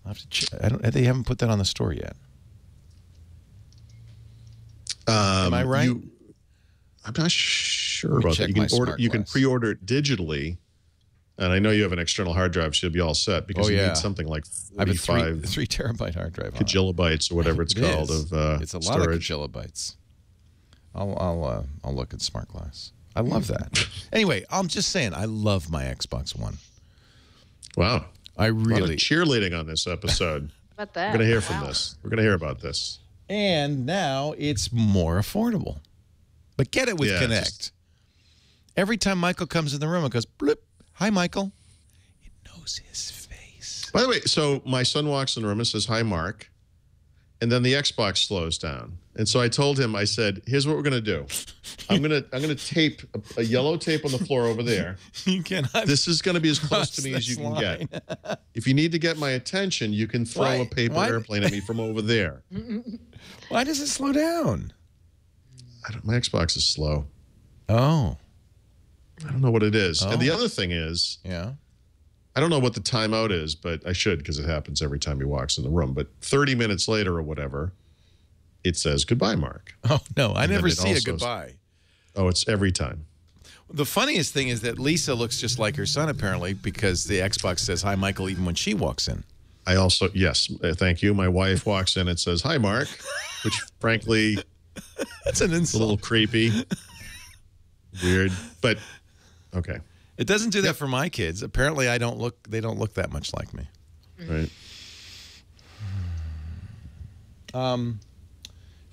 I have to. They haven't put that on the store yet. Am I right? I'm not sure about that. You can pre-order it digitally, and I know you have an external hard drive, so you'll be all set because you need something like 45 I have a 3 terabyte hard drive. Kilobytes or whatever it's called of it's a storage. lot of kilobytes. I'll look at Smart Glass. I love that. Anyway, I'm just saying, I love my Xbox One. Wow. I really. A lot of cheerleading on this episode. About that. We're going to hear from this. We're going to hear about this. And now it's more affordable. But get it with Connect. Every time Michael comes in the room, it goes, bloop. Hi, Michael. It knows his face. By the way, so my son walks in the room and says, hi, Mark. And then the Xbox slows down. And so I told him, I said, here's what we're going to do. I'm going to tape a yellow tape on the floor over there. You cannot. This is going to be as close to me as you can get. If you need to get my attention, you can throw a paper airplane at me from over there. Why does it slow down? My Xbox is slow. Oh. I don't know what it is. And the other thing is, I don't know what the timeout is, but I should because it happens every time he walks in the room. But 30 minutes later or whatever, it says, goodbye, Mark. Oh, no, I never see a goodbye. Oh, it's every time. The funniest thing is that Lisa looks just like her son, apparently, because the Xbox says, hi, Michael, even when she walks in. I also, yes, thank you. My wife walks in and says, hi, Mark, which frankly, that's an insult. A little creepy. Weird, but okay. It doesn't do that for my kids. Apparently, they don't look that much like me. Right.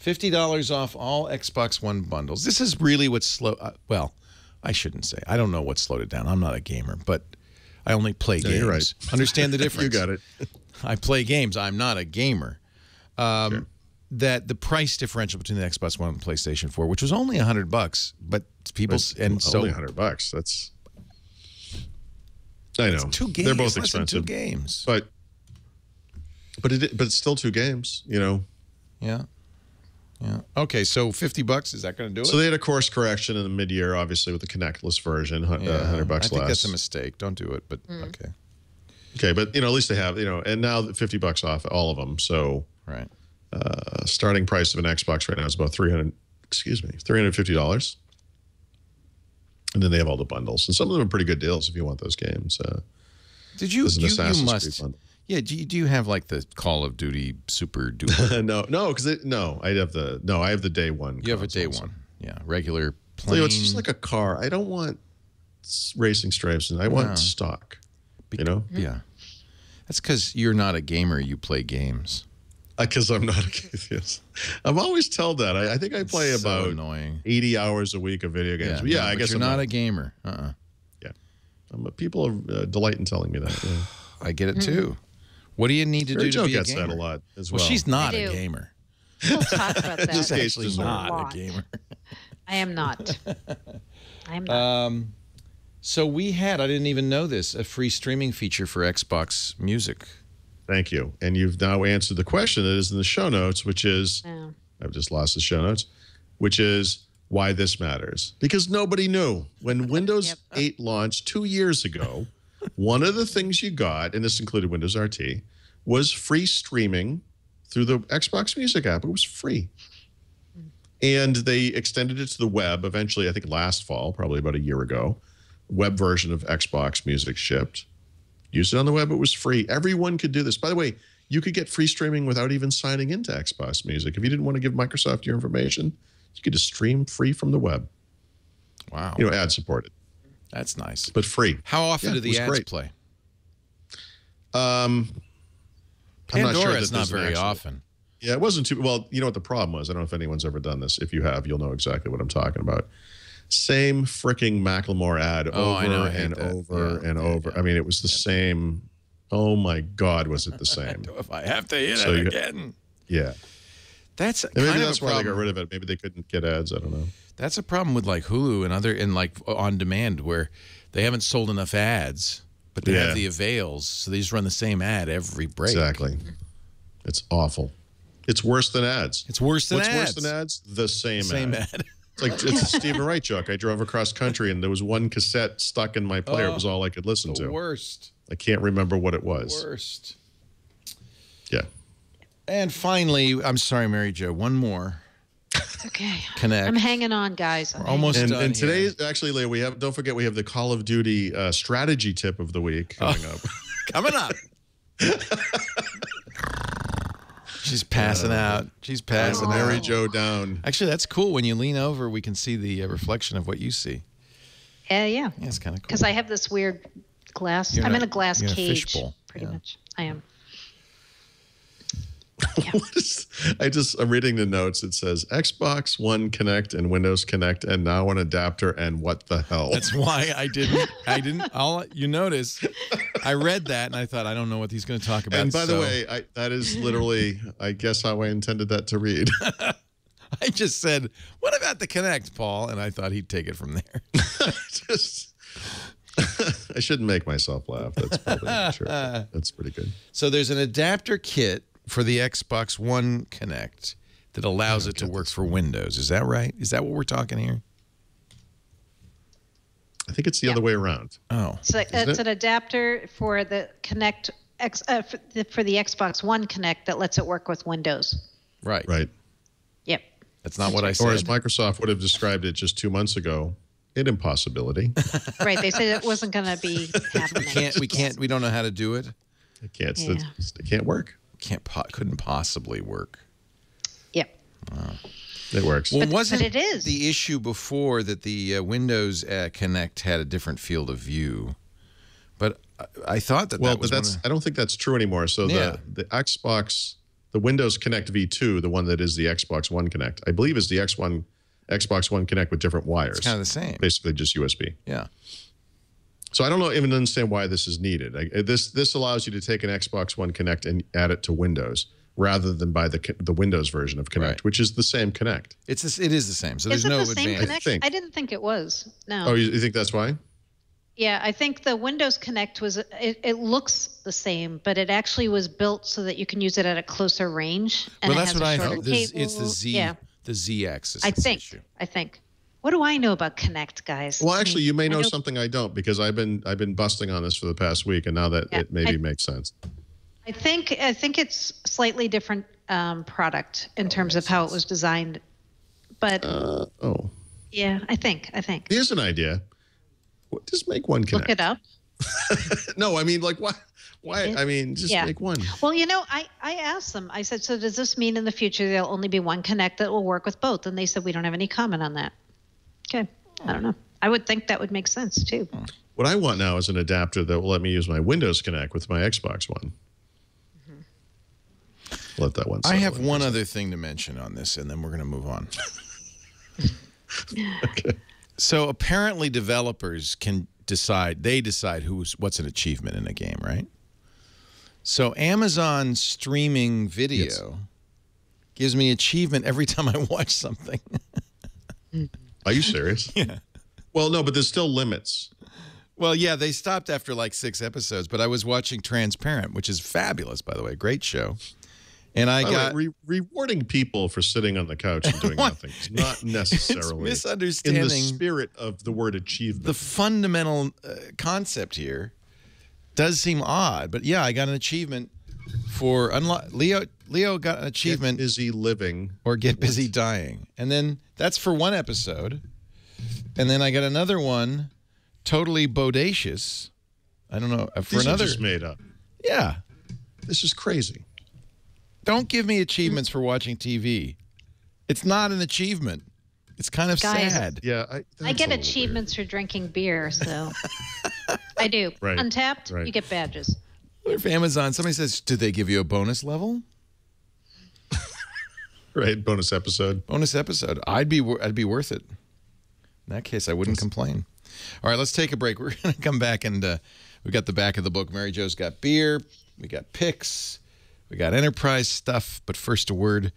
$50 off all Xbox One bundles. This is really what's slow. Well, I shouldn't say. I don't know what slowed it down. I'm not a gamer, but I only play games. You're right. Understand the difference. You got it. I play games. I'm not a gamer. Sure. That the price differential between the Xbox One and the PlayStation 4, which was only $100, but people only $100. That's. I know. 2 games. They're both Less than expensive. 2 games. But it's still 2 games, you know. Yeah. Yeah. Okay, so $50, is that going to do it? So they had a course correction in the mid-year, obviously, with the Connectless version, $100 less. I think that's a mistake. Don't do it, but okay. Okay, but at least they have, and now $50 off all of them. So right. Starting price of an Xbox right now is about $350. And then they have all the bundles, and some of them are pretty good deals if you want those games. Did you? You must. Creed Yeah. Do you have like the Call of Duty Super Duper? no, because I have the day one. You have a day one. Yeah, regular plain. It's just like a car. I don't want racing stripes, and I want stock. Yeah. That's because you're not a gamer. You play games. Because I'm not a gamer. I'm always told that. I think I play about 80 hours a week of video games. Yeah, I guess you're not a gamer. Yeah. People delight in telling me that. Yeah. I get it too. What do you need to do to be a gamer? gets that a lot as well. Well, she's not a gamer. We'll talk about that. Just actually not a gamer. I am not. I am not. So we had, I didn't even know this, a free streaming feature for Xbox Music. Thank you. And you've now answered the question that is in the show notes, which is, I've just lost the show notes, which is why this matters. Because nobody knew. When Windows 8 launched 2 years ago, one of the things you got, and this included Windows RT, was free streaming through the Xbox Music app. It was free. And they extended it to the web eventually, I think last fall, probably about a year ago. Web version of Xbox Music shipped. Used it on the web. It was free. Everyone could do this. By the way, you could get free streaming without even signing into Xbox Music. If you didn't want to give Microsoft your information, you could just stream free from the web. Wow. You know, ad supported. That's nice. But free. How often do the ads play? I'm not sure Pandora's not very often. Yeah, it wasn't too well. You know what the problem was? I don't know if anyone's ever done this. If you have, you'll know exactly what I'm talking about. Same freaking Macklemore ad over and over and over. I mean, it was the same. Oh my God, was it the same? If I have to hit it again. Yeah. That's maybe kind that's of a why problem. they got rid of it. Maybe they couldn't get ads. I don't know. That's a problem with like Hulu and like on demand where they haven't sold enough ads, but they have the avails, so they just run the same ad every break. Exactly. It's awful. It's worse than ads. It's worse than What's ads. worse than ads? The same ad. It's like it's a Stephen Wright joke. I drove across country and there was one cassette stuck in my player. It was all I could listen to. The worst. I can't remember what it was. Worst. Yeah. And finally, I'm sorry, Mary Jo, one more. Okay. Connect. I'm hanging on, guys. We're almost done. And today, actually, Leah, we have. Don't forget, we have the Call of Duty strategy tip of the week coming up. Coming up. She's passing out. She's passing Mary Jo down. Actually, that's cool. When you lean over, we can see the reflection of what you see. Yeah. Yeah, it's kind of cool. Because I have this weird glass. I'm in a glass cage. Pretty much. I am. Yeah. I'm reading the notes. It says Xbox One Connect and Windows Connect, and now an adapter. And what the hell? That's why I didn't. You notice, I read that and I thought, I don't know what he's going to talk about. And by the way, that is literally, I guess, how I intended that to read. I just said, what about the Connect, Paul? And I thought he'd take it from there. I shouldn't make myself laugh. That's probably true. That's pretty good. So there's an adapter kit for the Xbox One Connect that allows it to work for Windows. Is that right? Is that what we're talking here? I think it's the other way around. Oh. So it's an adapter for the Connect for the Xbox One Connect that lets it work with Windows. Right. Right. Yep. That's not what I said. Or as Microsoft would have described it just 2 months ago, an impossibility. Right. They said it wasn't going to be happening. We don't know how to do it. It can't. It can't work. Couldn't possibly work. Yep. Wow. It works. Well, but it is the issue before that the Windows Connect had a different field of view, but I thought that that was. But I don't think that's true anymore. So the Xbox, the Windows Connect V2, the one that is the Xbox One Connect, I believe is the Xbox One Connect with different wires. It's kind of the same. Basically, just USB. Yeah. So I don't even understand why this is needed. This allows you to take an Xbox One Connect and add it to Windows rather than buy the Windows version of Connect, which is the same Connect. It is the same. So there's no advantage. I didn't think it was. No. Oh, you think that's why? Yeah, I think the Windows Connect was. It looks the same, but it actually was built so that you can use it at a closer range. And well, that's what I thought. It's the Z axis. I think. What do I know about Connect, guys? Well, actually, you may know something I don't because I've been busting on this for the past week, and now that it maybe makes sense. I think it's slightly different product in terms of how it was designed, but yeah, I think. Here's an idea. Just make one Connect. Look it up. No, I mean, like, why? I mean, just make one. Well, I asked them. I said, so does this mean in the future there'll only be one Connect that will work with both? And they said, we don't have any comment on that. Okay. I don't know. I would think that would make sense, too. What I want now is an adapter that will let me use my Windows Connect with my Xbox One. Let that one. I have one other thing to mention on this, and then we're going to move on. Okay. So apparently developers can decide what's an achievement in a game, right? So Amazon streaming video gives me achievement every time I watch something. Are you serious? Yeah. Well, no, but there's still limits. Well, yeah, they stopped after like 6 episodes, but I was watching Transparent, which is fabulous, by the way. Great show. And I got rewarding people for sitting on the couch and doing nothing is not necessarily it's misunderstanding in the spirit of the word achievement. The fundamental concept here does seem odd, but yeah, I got an achievement for Leo got an achievement. Get busy living or get busy dying, and then that's for 1 episode, and then I got another one, totally bodacious. I don't know for These another. Are just made up. Yeah, this is crazy. Don't give me achievements for watching TV. It's not an achievement. It's kind of sad. Yeah, I get achievements for drinking beer, so I do. Right. Untapped, right. You get badges. If Amazon, somebody says, "Did they give you a bonus level?" Right, bonus episode. Bonus episode. I'd be worth it. In that case, I wouldn't complain. All right, let's take a break. We're going to come back and we got the back of the book. Mary Jo's got beer. We got picks. We got enterprise stuff. But first, a word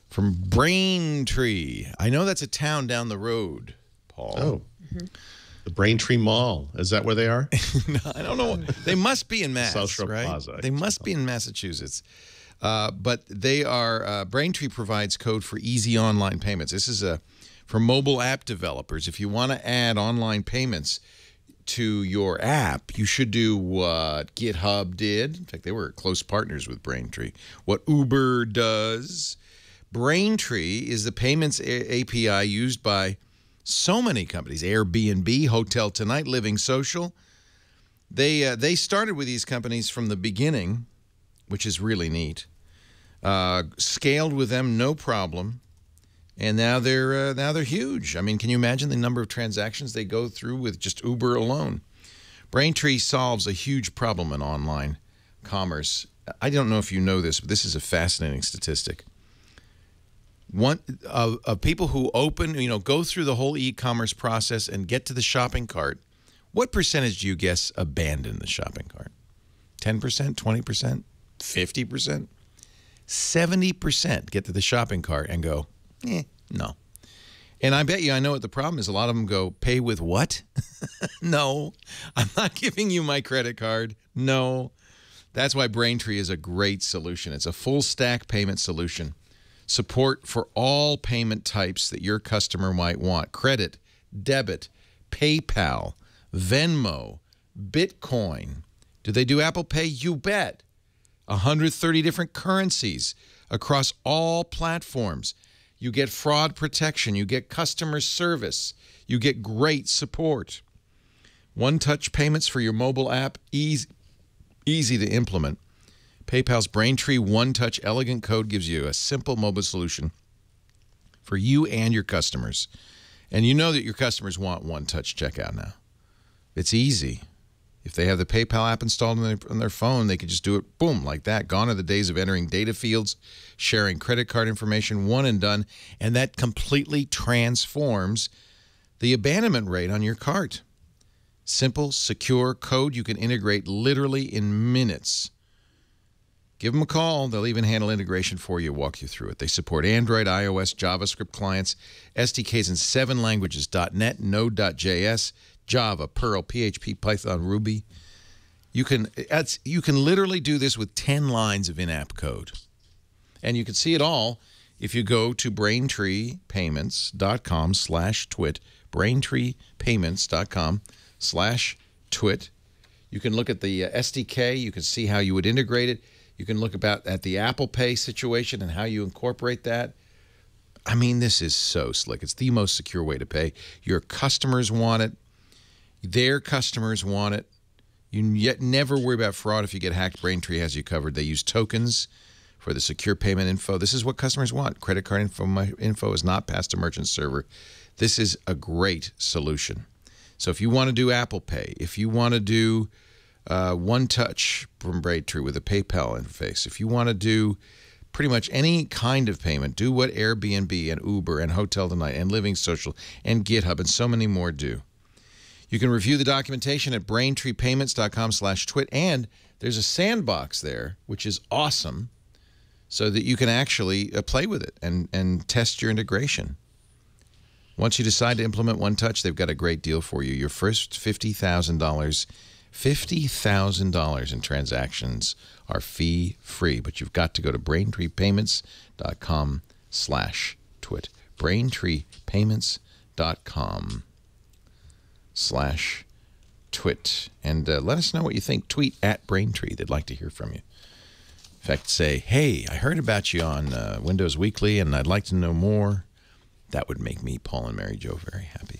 from Braintree. I know that's a town down the road, Paul. Oh. The Braintree Mall. Is that where they are? No, I don't know. They must be in Mass, South Shore right? Plaza. They must be in Massachusetts. But they are, Braintree provides code for easy online payments. This is for mobile app developers. If you want to add online payments to your app, you should do what GitHub did. In fact, they were close partners with Braintree. What Uber does. Braintree is the payments API used by so many companies. Airbnb, Hotel Tonight, Living Social. They started with these companies from the beginning, which is really neat. Scaled with them, no problem. And now they're huge. I mean, can you imagine the number of transactions they go through with just Uber alone? Braintree solves a huge problem in online commerce. I don't know if you know this, but this is a fascinating statistic. One of people who go through the whole e-commerce process and get to the shopping cart, what percentage do you guess abandon the shopping cart? 10%, 20%, 50%? 70% get to the shopping cart and go, no. And I bet you I know what the problem is. A lot of them go, pay with what? No, I'm not giving you my credit card. No. That's why Braintree is a great solution. It's a full stack payment solution. Support for all payment types that your customer might want. Credit, debit, PayPal, Venmo, Bitcoin. Do they do Apple Pay? You bet. 130 different currencies across all platforms. You get fraud protection. You get customer service. You get great support. One-touch payments for your mobile app, easy to implement. PayPal's Braintree One-Touch Elegant Code gives you a simple mobile solution for you and your customers. And you know that your customers want one-touch checkout now. It's easy. If they have the PayPal app installed on their phone, they could just do it, boom, like that. Gone are the days of entering data fields, sharing credit card information, one and done. And that completely transforms the abandonment rate on your cart. Simple, secure code you can integrate literally in minutes. Give them a call. They'll even handle integration for you, walk you through it. They support Android, iOS, JavaScript clients, SDKs in 7 languages, .NET, Node.js, Java, Perl, PHP, Python, Ruby. You can literally do this with 10 lines of in-app code. And you can see it all if you go to braintreepayments.com/twit, braintreepayments.com/twit. You can look at the SDK. You can see how you would integrate it. You can look at the Apple Pay situation and how you incorporate that. I mean, this is so slick. It's the most secure way to pay. Your customers want it. Their customers want it. You yet never worry about fraud if you get hacked. Braintree has you covered. They use tokens for the secure payment info. This is what customers want. Credit card info is not passed to merchant server. This is a great solution. So if you want to do Apple Pay, if you want to do One Touch from Braintree with a PayPal interface, if you want to do pretty much any kind of payment, do what Airbnb and Uber and Hotel Tonight and Living Social and GitHub and so many more do. You can review the documentation at braintreepayments.com/twit, and there's a sandbox there, which is awesome, so that you can actually play with it and test your integration. Once you decide to implement One Touch, they've got a great deal for you. Your first $50,000 in transactions are fee-free, but you've got to go to BraintreePayments.com/twit. BraintreePayments.com/twit. And let us know what you think. Tweet at Braintree. They'd like to hear from you. In fact, say, hey, I heard about you on Windows Weekly, and I'd like to know more. That would make me, Paul and Mary Jo, very happy.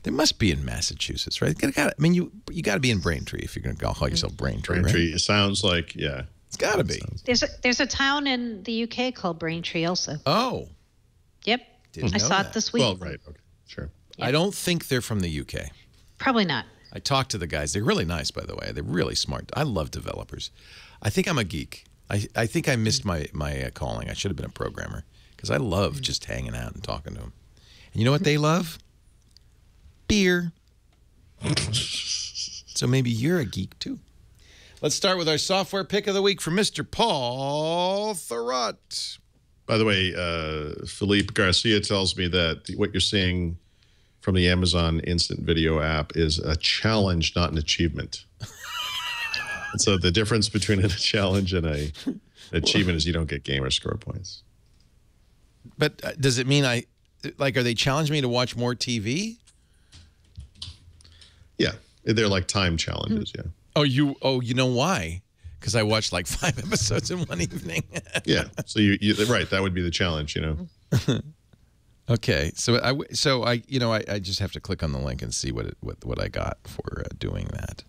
They must be in Massachusetts, right? I mean, you got to be in Braintree if you're going to call yourself Braintree, Braintree, right? it sounds like, yeah. It's got to be. There's a town in the UK called Braintree also. Oh. Yep. I saw it this week. Well, right. Okay. Sure. I don't think they're from the UK. Probably not. I talked to the guys. They're really nice, by the way. They're really smart. I love developers. I think I'm a geek. I think I missed my calling. I should have been a programmer because I love just hanging out and talking to them. And you know what they love? Beer. So maybe you're a geek, too. Let's start with our software pick of the week from Mr. Paul Thurrott. By the way, Philippe Garcia tells me that what you're seeing from the Amazon Instant Video app is a challenge, not an achievement. And so the difference between a challenge and an achievement is you don't get gamer score points. But does it mean are they challenging me to watch more TV? Yeah. They're like time challenges, yeah. You know why? Because I watched like 5 episodes in one evening. Yeah. So you right, that would be the challenge, you know. Okay. So I just have to click on the link and see what I got for doing that.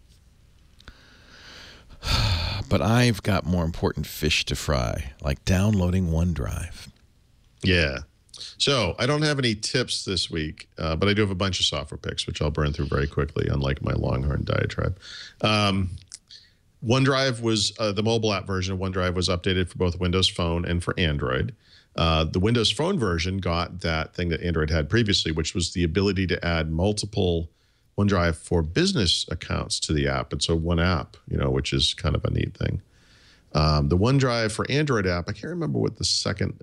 But I've got more important fish to fry, like downloading OneDrive. Yeah. So I don't have any tips this week, but I do have a bunch of software picks, which I'll burn through very quickly, unlike my Longhorn diatribe. OneDrive was the mobile app version of OneDrive was updated for both Windows Phone and for Android. The Windows Phone version got that thing that Android had previously, which was the ability to add multiple OneDrive for business accounts to the app. And so one app, which is kind of a neat thing. The OneDrive for Android app, I can't remember what the second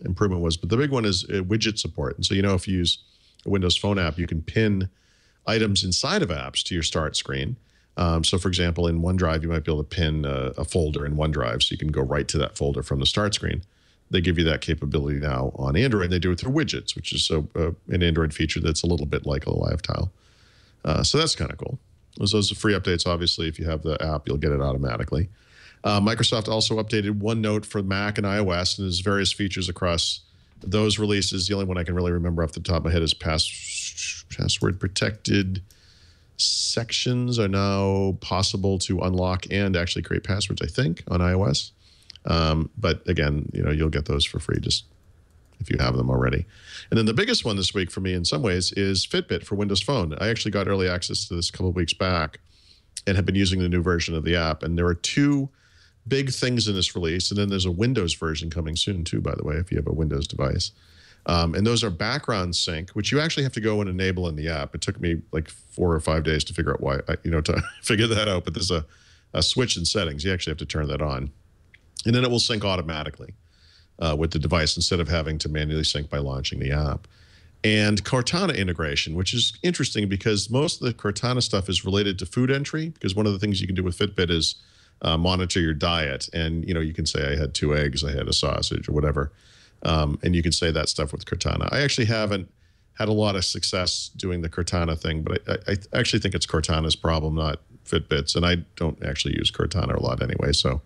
improvement was, but the big one is widget support. And so, if you use a Windows Phone app, you can pin items inside of apps to your start screen. So, for example, in OneDrive, you might be able to pin a folder in OneDrive, so you can go right to that folder from the start screen. They give you that capability now on Android. They do it through widgets, which is an Android feature that's a little bit like a live tile. So that's kind of cool. Those are free updates. Obviously, if you have the app, you'll get it automatically. Microsoft also updated OneNote for Mac and iOS, and there's various features across those releases. The only one I can really remember off the top of my head is password protected sections are now possible to unlock and actually create passwords, I think, on iOS. But again, you'll get those for free just if you have them already. And then the biggest one this week for me in some ways is Fitbit for Windows Phone. I actually got early access to this a couple of weeks back and have been using the new version of the app. And there are 2 big things in this release. And then there's a Windows version coming soon too, by the way, if you have a Windows device. And those are background sync, which you actually have to go and enable in the app. It took me like 4 or 5 days to figure out why, to figure that out. But there's a switch in settings. You actually have to turn that on. And then it will sync automatically with the device instead of having to manually sync by launching the app. And Cortana integration, which is interesting because most of the Cortana stuff is related to food entry, because one of the things you can do with Fitbit is monitor your diet. And, you can say I had 2 eggs, I had a sausage or whatever. And you can say that stuff with Cortana. I actually haven't had a lot of success doing the Cortana thing, but I actually think it's Cortana's problem, not Fitbit's. And I don't actually use Cortana a lot anyway, so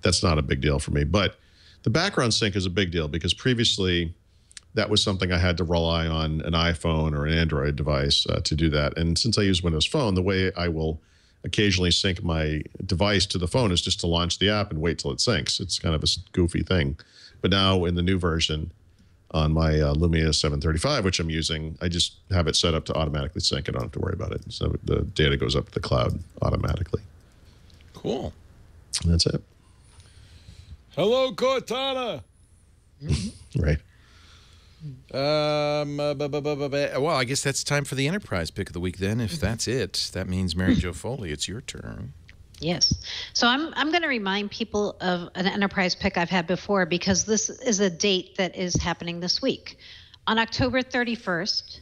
that's not a big deal for me. But the background sync is a big deal because previously that was something I had to rely on an iPhone or an Android device to do that. And since I use Windows Phone, the way I will occasionally sync my device to the phone is just to launch the app and wait till it syncs. It's kind of a goofy thing. But now in the new version on my Lumia 735, which I'm using, I just have it set up to automatically sync. I don't have to worry about it. So the data goes up to the cloud automatically. Cool. And that's it. Hello, Cortana. Right. Well, I guess that's time for the enterprise pick of the week then. If that's it, that means Mary Jo Foley, it's your turn. Yes. So I'm going to remind people of an enterprise pick I've had before because this is a date that is happening this week. On October 31st,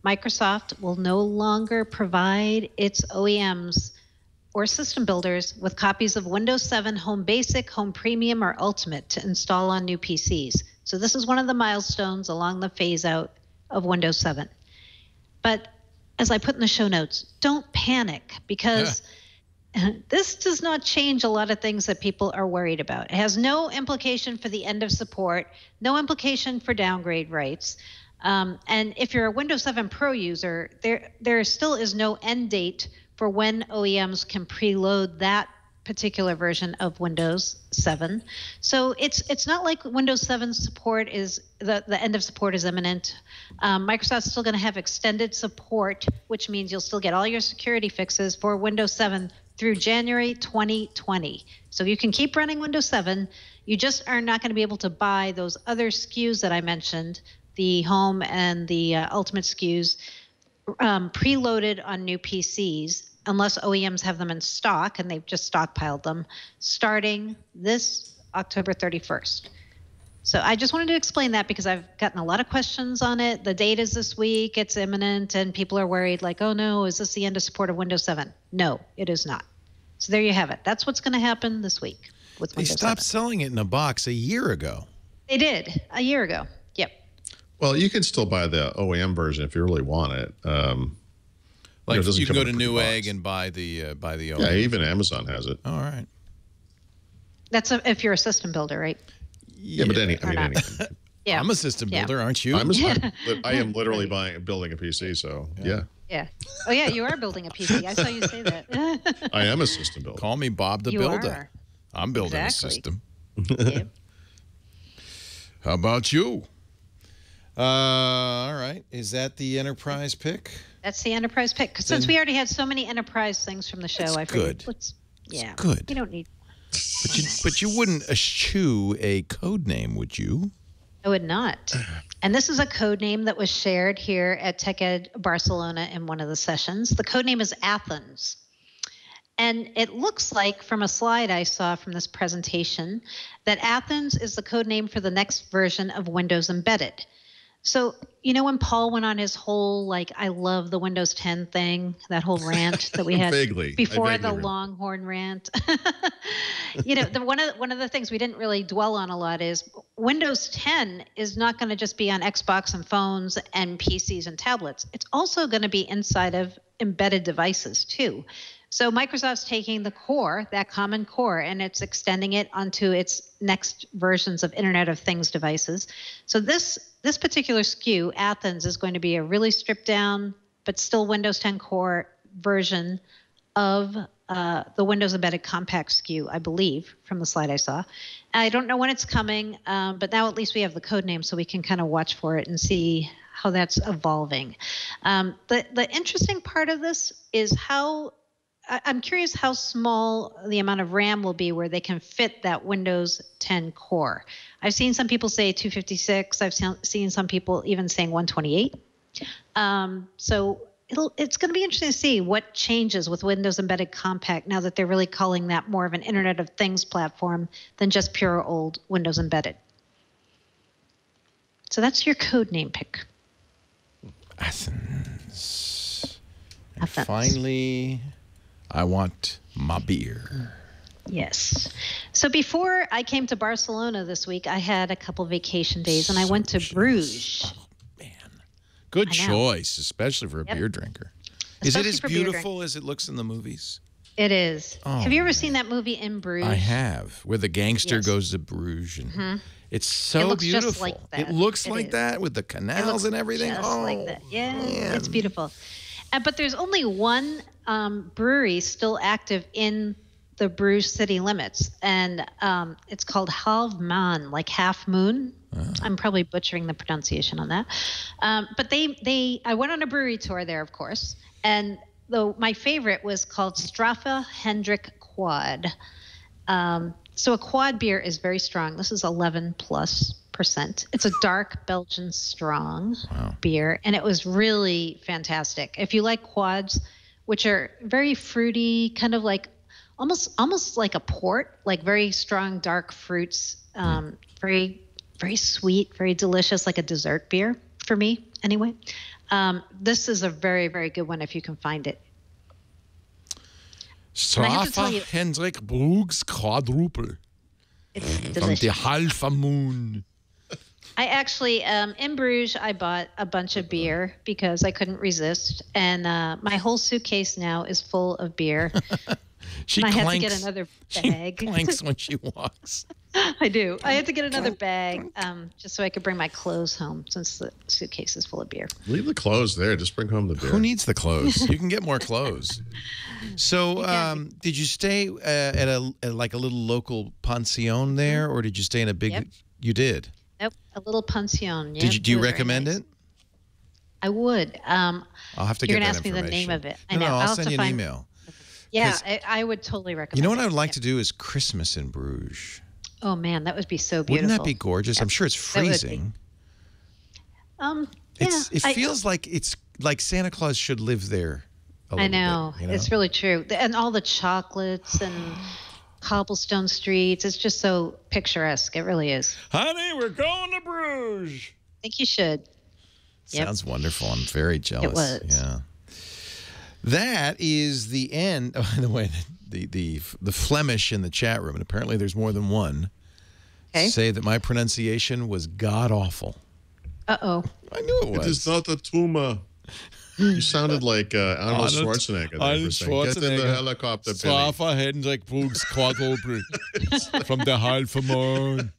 Microsoft will no longer provide its OEMs or system builders with copies of Windows 7 Home Basic, Home Premium, or Ultimate to install on new PCs. So this is one of the milestones along the phase out of Windows 7. But as I put in the show notes, don't panic, because this does not change a lot of things that people are worried about. It has no implication for the end of support, no implication for downgrade rights. And if you're a Windows 7 Pro user, there still is no end date for when OEMs can preload that particular version of Windows 7. So it's not like Windows 7 support is the end of support is imminent. Microsoft's still going to have extended support, which means you'll still get all your security fixes for Windows 7 through January 2020. So you can keep running Windows 7. You just are not going to be able to buy those other SKUs that I mentioned, the Home and the Ultimate SKUs, preloaded on new PCs, unless OEMs have them in stock and they've just stockpiled them, starting this October 31st. So I just wanted to explain that because I've gotten a lot of questions on it. The date is this week, it's imminent, and people are worried like, oh no, is this the end of support of Windows 7? No, it is not. So there you have it. That's what's going to happen this week with Windows 7. They stopped selling it in a box a year ago. They did, a year ago. Yep. Well, you can still buy the OEM version if you really want it. Like you can go to Newegg and buy the OEM. Yeah, even Amazon has it. All right. That's if you're a system builder, right? Yeah, but anything. Yeah. I'm a system builder, aren't you? I am literally building a PC, so yeah. Yeah. Oh, yeah, you are building a PC. I saw you say that. I am a system builder. Call me Bob the You Builder. are. I'm building Exactly. a system. Yeah. How about you? All right. Is that the enterprise pick? That's the enterprise pick. 'Cause since we already had so many enterprise things from the show, I figured good. Yeah. Good. You don't need. But you wouldn't eschew a code name, would you? I would not. And this is a code name that was shared here at TechEd Barcelona in one of the sessions. The code name is Athens. And it looks like from a slide I saw from this presentation that Athens is the code name for the next version of Windows Embedded. So, you know, when Paul went on his whole, like, I love the Windows 10 thing, that whole rant that we had before the Longhorn rant, you know, one of the things we didn't really dwell on a lot is Windows 10 is not going to just be on Xbox and phones and PCs and tablets. It's also going to be inside of embedded devices too. So Microsoft's taking the core, that common core, and it's extending it onto its next versions of Internet of Things devices. So this particular SKU, Athens, is going to be a really stripped down, but still Windows 10 core version of the Windows Embedded Compact SKU, I believe, from the slide I saw. I don't know when it's coming, but now at least we have the code name so we can kind of watch for it and see how that's evolving. The interesting part of this is I'm curious how small the amount of RAM will be where they can fit that Windows 10 core. I've seen some people say 256. I've seen some people even saying 128. So it's going to be interesting to see what changes with Windows Embedded Compact now that they're really calling that more of an Internet of Things platform than just pure old Windows Embedded. So that's your code name pick. Athens. And finally, I want my beer. Yes. So before I came to Barcelona this week, I had a couple vacation days, and I went to Bruges. Oh, man. Good choice, especially for a beer drinker. Is it as beautiful as it looks in the movies? It is. Oh, have you ever seen that movie In Bruges? I have, where the gangster goes to Bruges. And it's so beautiful. Just like that. It looks like that with the canals and everything. Just like that. Yeah, man. It's beautiful. But there's only one brewery still active in the Bruges city limits, and it's called Half Maan, like half moon. I'm probably butchering the pronunciation on that. But I went on a brewery tour there, of course, and my favorite was called Straffe Hendrik Quad. So a quad beer is very strong. This is 11+%. It's a dark Belgian strong beer, and it was really fantastic. If you like quads, which are very fruity, kind of like almost like a port, like very strong dark fruits, very very sweet, very delicious, like a dessert beer. for me anyway. This is a very, very good one if you can find it. Strafa Hendrik Brug's quadruple. It's From delicious. the half a moon. I actually, in Bruges, I bought a bunch of beer because I couldn't resist. And my whole suitcase now is full of beer. She I clanks. had to get another bag. She clanks when she walks. I do. I had to get another bag just so I could bring my clothes home since the suitcase is full of beer. Leave the clothes there. Just bring home the beer. Who needs the clothes? You can get more clothes. So, did you stay at like a little local pension there, or did you stay in a big? Yep. You did. Nope, a little pension. Yep, Do you was very recommend nice. it? I would. I'll have to You're get gonna that ask me the name information. of it. I No, know. I'll I'll have send to you an find- email. Yeah, 'Cause I would totally recommend. You know what I would it. like to do is Christmas in Bruges. Oh man, that would be so beautiful. Wouldn't that be gorgeous? I'm sure it's That would be. freezing. Yeah. It feels like it's like Santa Claus should live there. I know. Bit, you know? It's really true. And all the chocolates and cobblestone streets. It's just so picturesque. It really is. Honey, we're going to Bruges. I think you should. Yep. Sounds wonderful. I'm very jealous. was. Yeah. That is the end. Oh, by the way, the Flemish in the chat room, and apparently there's more than one, say that my pronunciation was god awful. Uh-oh. I knew it was. It is not a tumor. You sounded like Arnold Schwarzenegger. Arnold Schwarzenegger. Get in the helicopter, Billy. Strafa Hendrik Brug's quadruple from the half a moon.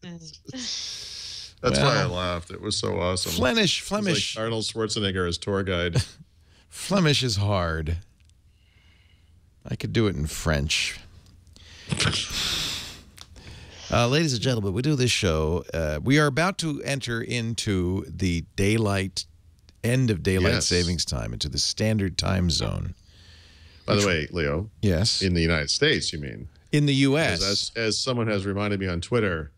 That's why I laughed. It was so awesome. Flemish. It was like Arnold Schwarzenegger as tour guide. Flemish is hard. I could do it in French. Ladies and gentlemen, we do this show. We are about to enter into the end of daylight savings time, into the standard time zone. By the way, Leo. Yes. In the United States, you mean? In the U.S. As someone has reminded me on Twitter,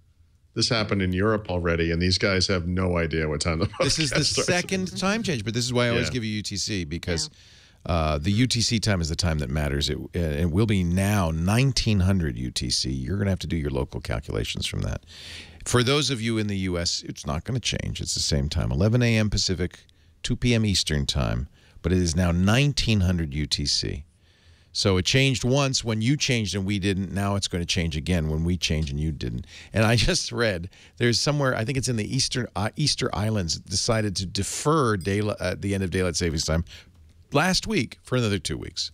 this happened in Europe already, and these guys have no idea what time the podcast This is the starts. second time change, but this is why I always give you UTC, because the UTC time is the time that matters. It will be now 1900 UTC. You're going to have to do your local calculations from that. For those of you in the U.S., it's not going to change. It's the same time, 11 a.m. Pacific, 2 p.m. Eastern time, but it is now 1900 UTC. So it changed once when you changed and we didn't. Now it's going to change again when we change and you didn't. And I just read there's somewhere, I think it's in the Easter Islands, decided to defer the end of daylight savings time last week for another 2 weeks.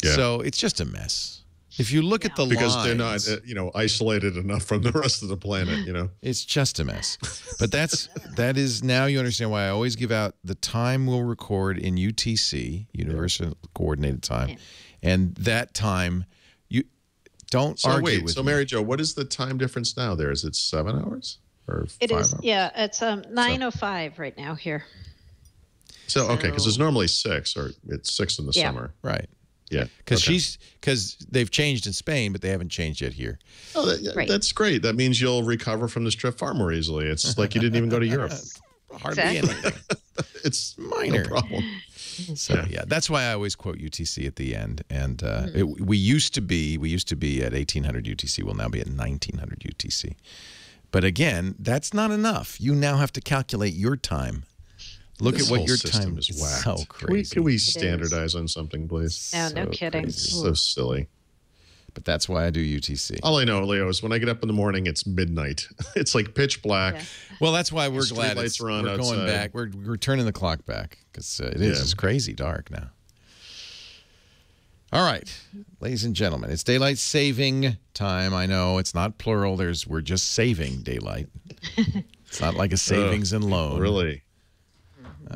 Yeah. So it's just a mess. If you look at the because lines, they're not, isolated enough from the rest of the planet, It's just a mess. But that is now you understand why I always give out the time we'll record in UTC, Universal Coordinated Time. Yeah. And that time, you don't argue with me. So Mary Jo, what is the time difference now there? Is it 7 hours or 5 hours? Yeah, it's 9:05 right now here. So okay, because it's normally 6 or it's 6 in the summer. Right. Yeah. Because they've changed in Spain, but they haven't changed yet here. Oh, that's great. That means you'll recover from this trip far more easily. It's like you didn't even go to Europe. Hardly anything. It's minor. No problem. So yeah, that's why I always quote UTC at the end. And we used to be at 1800 UTC. We'll now be at 1900 UTC. But again, that's not enough. You now have to calculate your time. Look at what your time is. So crazy. Can we standardize on something, please? No kidding. It's so silly. But that's why I do UTC. All I know, Leo, is when I get up in the morning, it's midnight. It's like pitch black. Yeah. Well, that's why we're glad lights are on we're outside. going back. We're turning the clock back because it is it's crazy dark now. All right, ladies and gentlemen, it's daylight saving time. I know it's not plural. We're just saving daylight. It's not like a savings and loan. Really?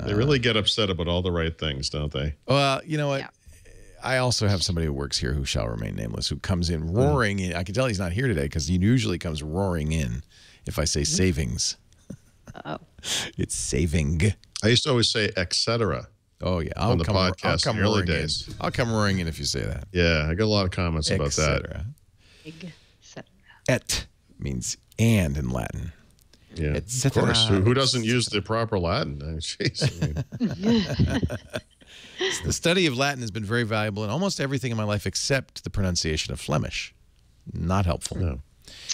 They really get upset about all the right things, don't they? Well, you know what? Yeah. I also have somebody who works here who shall remain nameless, who comes in roaring in. I can tell he's not here today because he usually comes roaring in if I say savings. Oh. It's saving. I used to always say etc. Oh, yeah. On the podcast in the early days. I'll come roaring in if you say that. Yeah, I got a lot of comments about that. Et means and in Latin. Yeah, of course. Who doesn't use the proper Latin? Jeez. The study of Latin has been very valuable in almost everything in my life except the pronunciation of Flemish. Not helpful. No.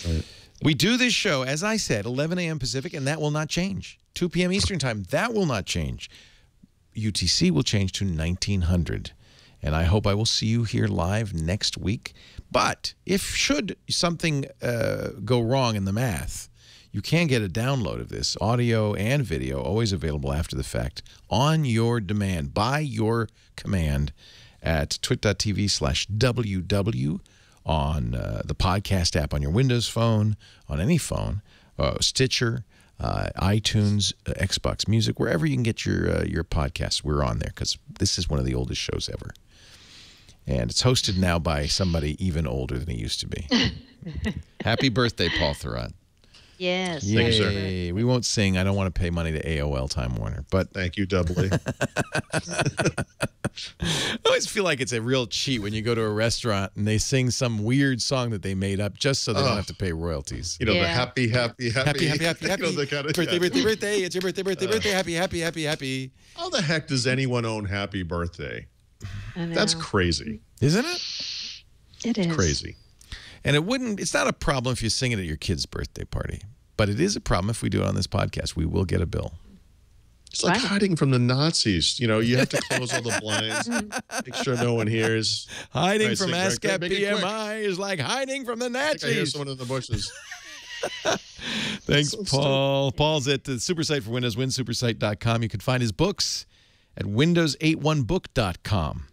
Right. We do this show, as I said, 11 a.m. Pacific, and that will not change. 2 p.m. Eastern Time. That will not change. UTC will change to 1900. And I hope I will see you here live next week. But if should something go wrong in the math, you can get a download of this, audio and video, always available after the fact, on your demand, by your command, at twit.tv/WW, on the podcast app on your Windows phone, on any phone, Stitcher, iTunes, Xbox Music, wherever you can get your podcasts. We're on there because this is one of the oldest shows ever. And it's hosted now by somebody even older than he used to be. Happy birthday, Paul Thurrott. Yes. Thank you, sir. We won't sing. I don't want to pay money to AOL Time Warner, but Thank you, doubly. I always feel like it's a real cheat when you go to a restaurant and they sing some weird song that they made up just so they don't have to pay royalties. You know, the Yeah. happy. Happy. You know, the kind of, Birthday, birthday, birthday. It's your birthday, birthday, birthday. Happy, happy, happy, happy. How the heck does anyone own Happy Birthday? I know. That's crazy. Isn't it? It is. Crazy. And it's not a problem if you sing it at your kid's birthday party, but it is a problem if we do it on this podcast. We will get a bill. It's like Right. hiding from the Nazis. You know, you have to close all the blinds, make sure no one hears. Hiding Right, from sing, ASCAP make it quick. PMI is like hiding from the I think I hear Nazis. someone in the bushes. Thanks, So Paul. Paul's at the Supersite for Windows, winsupersite.com. You can find his books at windows81book.com.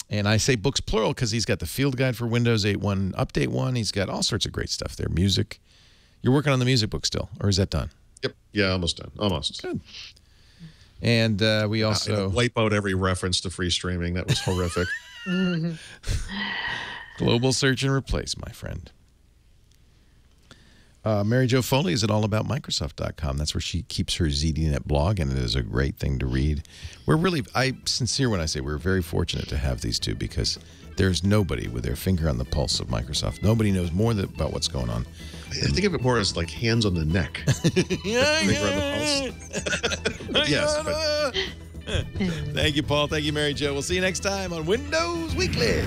And I say books plural because he's got the field guide for Windows 8.1 Update 1. He's got all sorts of great stuff there. Music. You're working on the music book still, or is that done? Yep. Yeah, almost done. Almost. Good. And we also wipe out every reference to free streaming. That was horrific. global search and replace, my friend. Mary Jo Foley is at allaboutmicrosoft.com. That's where she keeps her ZDNet blog, and it is a great thing to read. I'm sincere when I say we're very fortunate to have these two because there's nobody with their finger on the pulse of Microsoft. Nobody knows more about what's going on. I think of it more as like hands on the neck. Finger on the pulse. Yes, but Thank you, Paul. Thank you, Mary Jo. We'll see you next time on Windows Weekly.